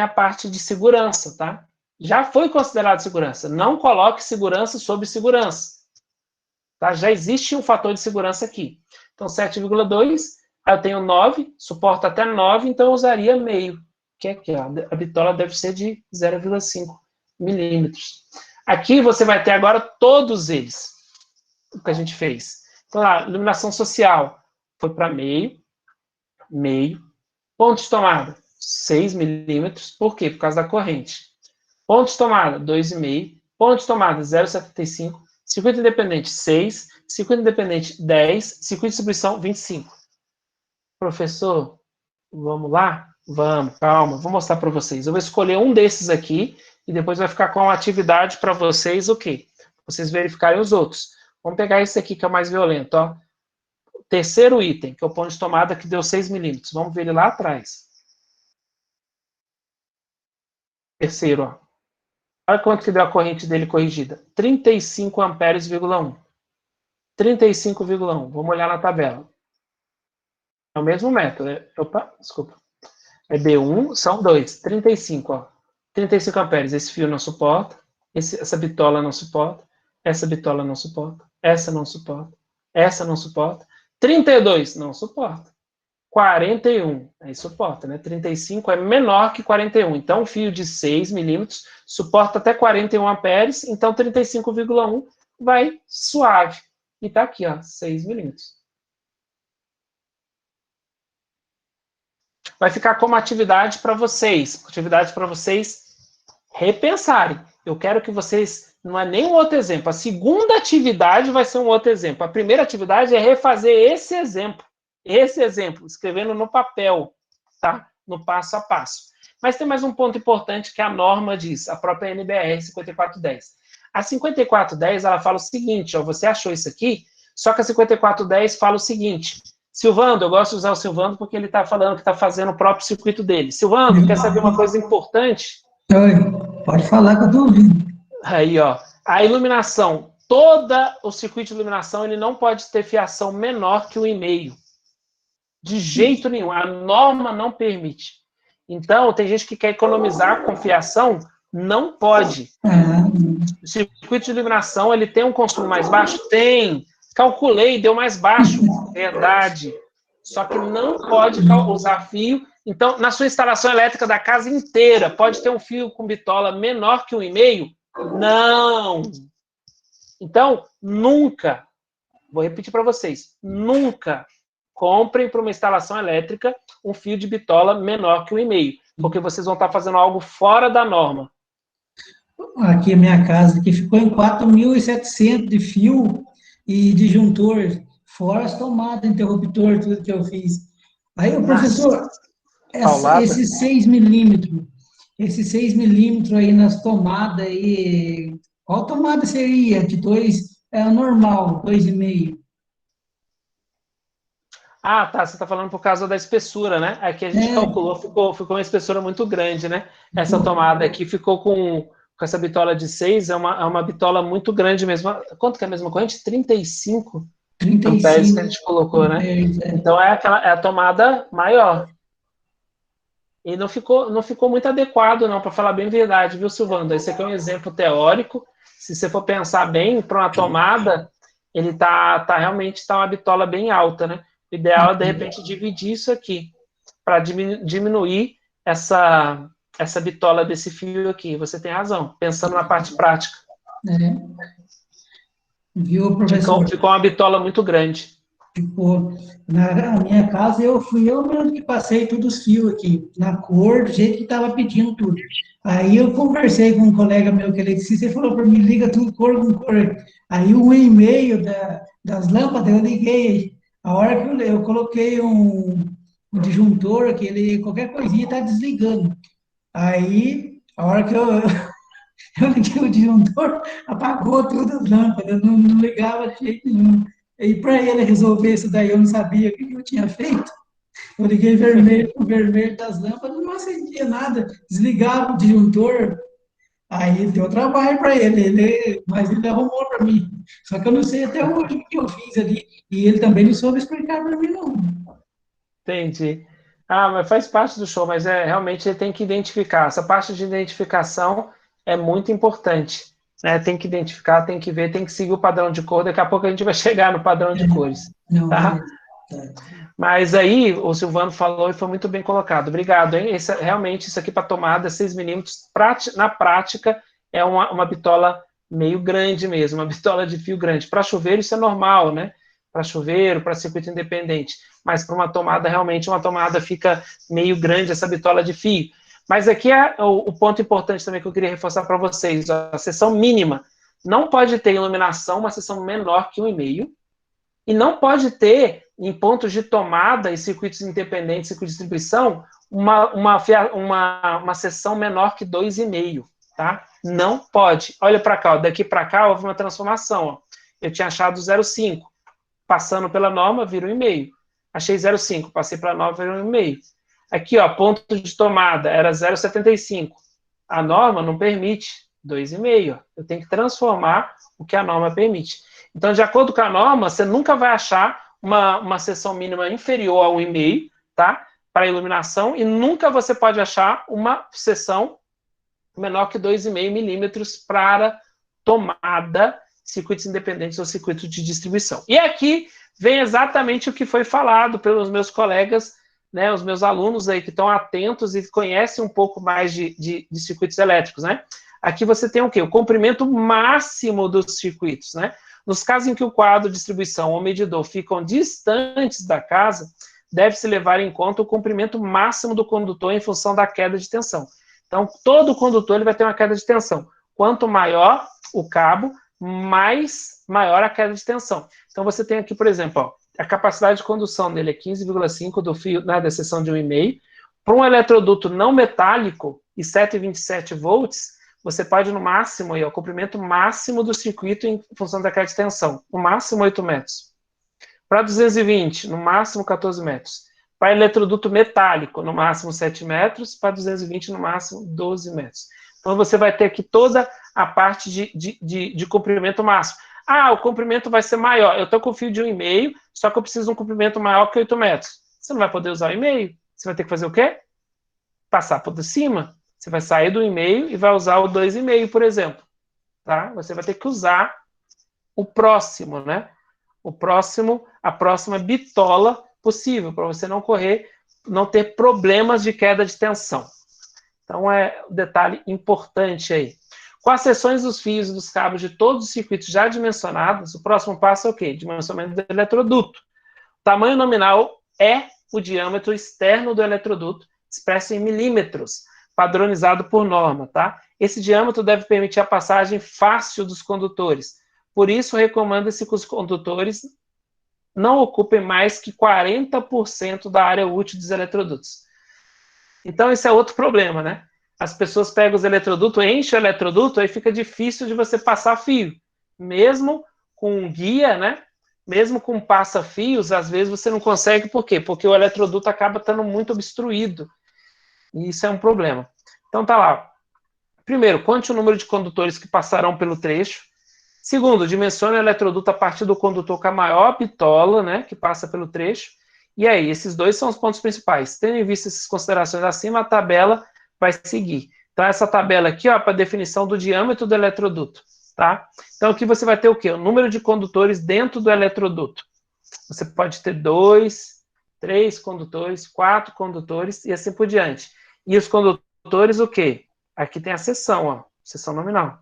a parte de segurança, tá? Já foi considerado segurança. Não coloque segurança sobre segurança. Tá? Já existe um fator de segurança aqui. Então, 7,2, aí eu tenho 9, suporta até 9, então eu usaria meio, que é aqui, ó, a bitola deve ser de 0,5 milímetros. Aqui você vai ter agora todos eles, o que a gente fez. Então, lá, iluminação social foi para meio, ponto de tomada, 6 milímetros, por quê? Por causa da corrente. Ponto de tomada, 2,5, ponto de tomada, 0,75, circuito independente, 6, circuito independente, 10, circuito de distribuição, 25. Professor, vamos lá? Vamos, calma, vou mostrar para vocês. Eu vou escolher um desses aqui e depois vai ficar com uma atividade para vocês, o quê? Vocês verificarem os outros. Vamos pegar esse aqui que é o mais violento, ó. O terceiro item, que é o ponto de tomada que deu 6 milímetros. Vamos ver ele lá atrás. Terceiro, ó. Olha quanto que deu a corrente dele corrigida. 35 amperes,1. 35,1. Vamos olhar na tabela. É o mesmo método. Opa, desculpa. É B1, são 2. 35, ó. 35 amperes. Esse fio não suporta. Essa bitola não suporta. Essa bitola não suporta. Essa não suporta. Essa não suporta. 32 não suporta. 41, aí suporta, né? 35 é menor que 41. Então, um fio de 6 milímetros suporta até 41 amperes, então 35,1 vai suave. E tá aqui, ó, 6 milímetros. Vai ficar como atividade para vocês repensarem. Eu quero que vocês, não é nem um outro exemplo, a segunda atividade vai ser um outro exemplo. A primeira atividade é refazer esse exemplo, escrevendo no papel, tá? No passo a passo. Mas tem mais um ponto importante que a norma diz, a própria NBR 5410. A 5410, ela fala o seguinte, ó, você achou isso aqui, só que a 5410 fala o seguinte, Silvando, eu gosto de usar o Silvando porque ele está falando que está fazendo o próprio circuito dele. Silvando, quer saber uma coisa importante? Oi, pode falar que eu estou ouvindo. Aí, ó, a iluminação, todo o circuito de iluminação, ele não pode ter fiação menor que 1,5. De jeito nenhum, a norma não permite. Então, tem gente que quer economizar com fiação, não pode. O circuito de iluminação, ele tem um consumo mais baixo? Tem. Calculei, deu mais baixo. Verdade. Só que não pode usar fio. Então, na sua instalação elétrica da casa inteira, pode ter um fio com bitola menor que 1,5? Não. Então, nunca, vou repetir para vocês, nunca comprem para uma instalação elétrica um fio de bitola menor que 1,5, porque vocês vão estar fazendo algo fora da norma. Aqui a minha casa, que ficou em 4.700 de fio e disjuntor, fora as tomadas, interruptor, tudo que eu fiz. Aí, o professor, esses 6 milímetros aí nas tomadas aí, qual tomada seria? De 2, é a normal, 2,5. Ah, tá, você está falando por causa da espessura, né? Aqui a gente calculou, ficou uma espessura muito grande, né? Essa tomada aqui ficou com essa bitola de 6, é uma bitola muito grande mesmo. Quanto que é a mesma corrente? 35 amperes que a gente colocou, né? Então é a tomada maior. E não ficou muito adequado, não, para falar bem a verdade, viu, Silvando? Esse aqui é um exemplo teórico. Se você for pensar bem, para uma tomada, ele realmente uma bitola bem alta, né? O ideal é, de repente, dividir isso aqui, para diminuir essa bitola desse fio aqui. Você tem razão, pensando na parte prática. Viu, professor? Ficou uma bitola muito grande. Ficou. Na minha casa, fui eu mesmo que passei todos os fios aqui, na cor, do jeito que estava pedindo tudo. Aí eu conversei com um colega meu que é eletricista, ele falou para mim, liga tudo cor com cor. Aí o 1,5 das lâmpadas, eu liguei. A hora que eu coloquei um disjuntor, que ele, qualquer coisinha está desligando. Aí, a hora que eu liguei o disjuntor, apagou todas as lâmpadas, não ligava de jeito nenhum. E para ele resolver isso daí, eu não sabia o que eu tinha feito. Eu liguei o vermelho das lâmpadas, não acendia nada, desligava o disjuntor, aí deu trabalho para ele, mas ele arrumou para mim. Só que eu não sei até hoje o que eu fiz ali, e ele também não soube explicar para mim, não. Entendi. Ah, mas faz parte do show, mas realmente ele tem que identificar. Essa parte de identificação é muito importante. Né? Tem que identificar, tem que ver, tem que seguir o padrão de cor. Daqui a pouco a gente vai chegar no padrão de cores. Não, tá? Mas aí o Silvano falou e foi muito bem colocado. Obrigado, hein? Realmente, isso aqui para tomada, 6 milímetros, na prática, é uma bitola meio grande mesmo, uma bitola de fio grande. Para chuveiro, isso é normal, né? Para chuveiro, para circuito independente. Mas para uma tomada, realmente, uma tomada fica meio grande, essa bitola de fio. Mas aqui é o ponto importante também que eu queria reforçar para vocês. A seção mínima. Não pode ter iluminação, uma seção menor que 1,5. E não pode ter, em pontos de tomada e circuitos independentes, circuito de distribuição, uma seção menor que 2,5, tá? Não pode. Olha para cá, ó, daqui para cá houve uma transformação. Ó. Eu tinha achado 0,5. Passando pela norma, vira 1,5. Achei 0,5, passei para a norma, vira 1,5. Aqui, ó, ponto de tomada, era 0,75. A norma não permite 2,5. Eu tenho que transformar o que a norma permite. Então, de acordo com a norma, você nunca vai achar uma seção mínima inferior a 1,5, tá? Para iluminação, e nunca você pode achar uma seção menor que 2,5 milímetros para tomada, circuitos independentes ou circuito de distribuição. E aqui vem exatamente o que foi falado pelos meus colegas, né, os meus alunos aí que estão atentos e conhecem um pouco mais de circuitos elétricos, né? Aqui você tem o quê? O comprimento máximo dos circuitos, né? Nos casos em que o quadro, distribuição ou medidor ficam distantes da casa, deve-se levar em conta o comprimento máximo do condutor em função da queda de tensão. Então, todo condutor ele vai ter uma queda de tensão. Quanto maior o cabo, maior a queda de tensão. Então, você tem aqui, por exemplo, ó, a capacidade de condução dele é 15,5 do fio, né, da seção de 1,5. Para um eletroduto não metálico e 7,27 volts, você pode, no máximo, aí, o comprimento máximo do circuito em função da queda de tensão, no máximo 8 metros. Para 220, no máximo 14 metros. Para eletroduto metálico, no máximo 7 metros. Para 220, no máximo 12 metros. Então, você vai ter aqui toda a parte de comprimento máximo. Ah, o comprimento vai ser maior. Eu estou com fio de 1,5, só que eu preciso de um comprimento maior que 8 metros. Você não vai poder usar o 1,5. Você vai ter que fazer o quê? Passar por cima. Você vai sair do 1,5 e vai usar o 2,5, por exemplo. Tá? Você vai ter que usar o próximo, né? A próxima bitola possível, para você não ter problemas de queda de tensão. Então, é um detalhe importante aí. Com as seções dos fios e dos cabos de todos os circuitos já dimensionados, o próximo passo é o quê? Dimensionamento do eletroduto. O tamanho nominal é o diâmetro externo do eletroduto, expresso em milímetros, padronizado por norma, tá? Esse diâmetro deve permitir a passagem fácil dos condutores. Por isso, recomenda-se que os condutores não ocupem mais que 40% da área útil dos eletrodutos. Então, esse é outro problema, né? As pessoas pegam os eletrodutos, enchem o eletroduto, aí fica difícil de você passar fio. Mesmo com um guia, né? Mesmo com passa-fios, às vezes você não consegue, por quê? Porque o eletroduto acaba estando muito obstruído. E isso é um problema. Então, tá lá. Primeiro, conte o número de condutores que passarão pelo trecho. Segundo, dimensione o eletroduto a partir do condutor com a maior bitola, né, que passa pelo trecho. E aí, esses dois são os pontos principais. Tendo em vista essas considerações acima, a tabela vai seguir. Então, essa tabela aqui, ó, para definição do diâmetro do eletroduto, tá? Então, aqui você vai ter o quê? O número de condutores dentro do eletroduto. Você pode ter 2, 3 condutores, 4 condutores e assim por diante. E os condutores, o quê? Aqui tem a seção, ó, seção nominal.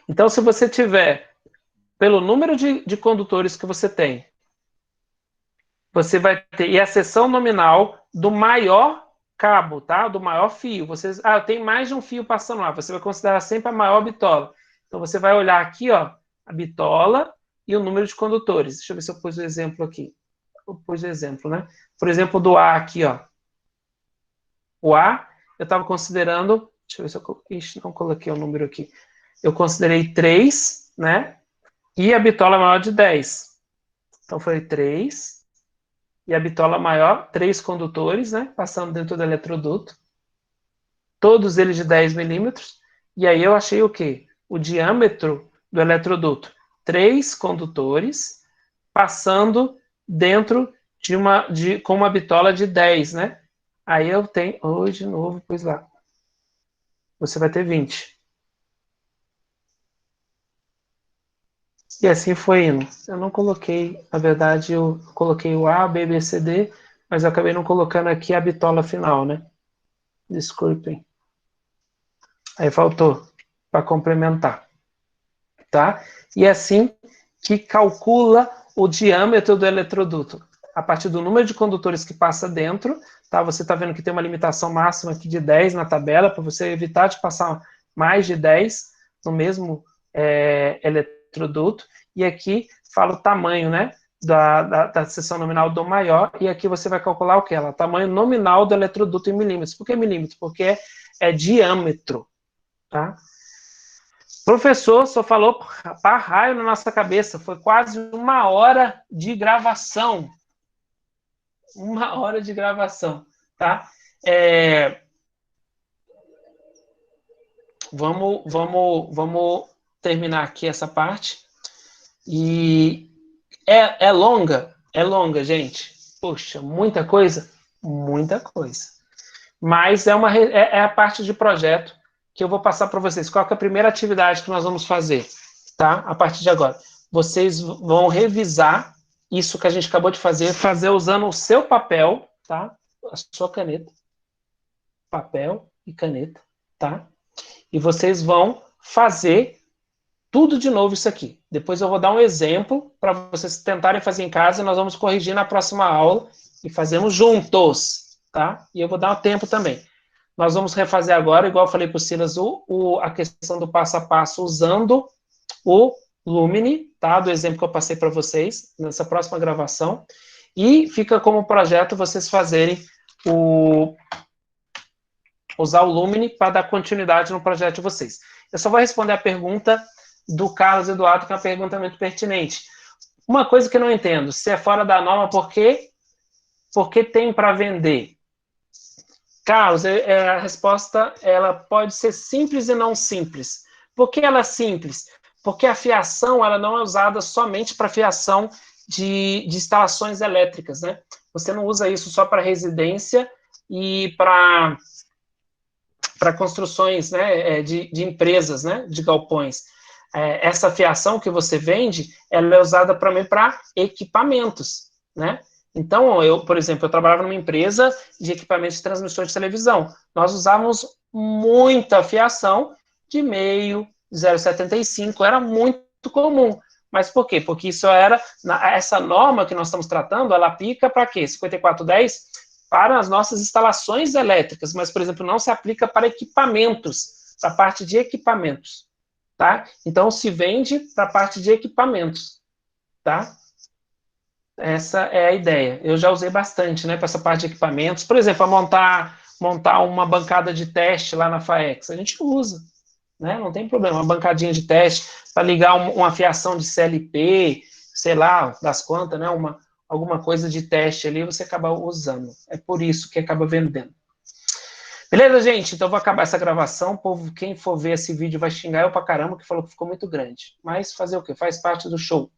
Então, se você tiver, pelo número de condutores que você tem, você vai ter, e a seção nominal do maior cabo, tá? Do maior fio. Eu tenho mais de um fio passando lá. Você vai considerar sempre a maior bitola. Então, você vai olhar aqui, ó, a bitola e o número de condutores. Deixa eu ver se eu pus o exemplo aqui. Eu pus o exemplo, né? Por exemplo, do A aqui, ó. O A, eu estava considerando... Deixa eu ver se eu... Ixi, não coloquei o número aqui. Eu considerei 3, né? E a bitola maior de 10. Então, foi 3. E a bitola maior, 3 condutores, né? Passando dentro do eletroduto. Todos eles de 10 milímetros. E aí eu achei o quê? O diâmetro do eletroduto. 3 condutores passando dentro com uma bitola de 10, né? Aí eu tenho... de novo, pois lá. Você vai ter 20. E assim foi indo. Eu não coloquei, na verdade, eu coloquei o A, B, B, C, D, mas eu acabei não colocando aqui a bitola final, né? Desculpem. Aí faltou para complementar, tá? E é assim que calcula o diâmetro do eletroduto. A partir do número de condutores que passa dentro, tá? Você está vendo que tem uma limitação máxima aqui de 10 na tabela, para você evitar de passar mais de 10 no mesmo eletroduto. E aqui fala o tamanho, né? Da seção nominal do maior, e aqui você vai calcular o que? O tamanho nominal do eletroduto em milímetros. Por que milímetros? Porque é diâmetro, tá? Professor, só falou para raio na nossa cabeça. Foi quase 1 hora de gravação. 1 hora de gravação, tá? Vamos terminar aqui essa parte. E é longa, gente. Poxa, muita coisa. Mas é a parte de projeto que eu vou passar para vocês. Qual que é a primeira atividade que nós vamos fazer, tá? A partir de agora. Vocês vão revisar isso que a gente acabou de fazer usando o seu papel, tá? A sua caneta. Papel e caneta, tá? E vocês vão fazer tudo de novo isso aqui. Depois eu vou dar um exemplo para vocês tentarem fazer em casa e nós vamos corrigir na próxima aula e fazemos juntos, tá? E eu vou dar um tempo também. Nós vamos refazer agora, igual eu falei para o Silas, a questão do passo a passo usando o Lumine, tá? Do exemplo que eu passei para vocês nessa próxima gravação. E fica como projeto vocês fazerem usar o Lumine para dar continuidade no projeto de vocês. Eu só vou responder a pergunta do Carlos Eduardo, que é uma pergunta muito pertinente. Uma coisa que eu não entendo, se é fora da norma, por quê? Porque tem para vender. Carlos, a resposta ela pode ser simples e não simples. Por que ela é simples? Porque a fiação ela não é usada somente para fiação de instalações elétricas, né? Você não usa isso só para residência e para construções, né, de empresas, né, de galpões. Essa fiação que você vende, ela é usada também para equipamentos, né? Então, eu, por exemplo, eu trabalhava numa empresa de equipamentos de transmissor de televisão. Nós usávamos muita fiação de meio, 0,75, era muito comum. Mas por quê? Porque isso era, essa norma que nós estamos tratando, ela aplica para quê? 5410 para as nossas instalações elétricas, mas, por exemplo, não se aplica para equipamentos, para a parte de equipamentos, tá? Então, se vende para a parte de equipamentos, tá? Essa é a ideia. Eu já usei bastante, né, para essa parte de equipamentos. Por exemplo, para montar uma bancada de teste lá na FAEX, a gente usa, né? Não tem problema, uma bancadinha de teste para ligar uma fiação de CLP, sei lá, das quantas, né? Alguma coisa de teste ali, você acaba usando. É por isso que acaba vendendo. Beleza, gente? Então eu vou acabar essa gravação. Povo, quem for ver esse vídeo vai xingar eu pra caramba, que falou que ficou muito grande. Mas fazer o quê? Faz parte do show.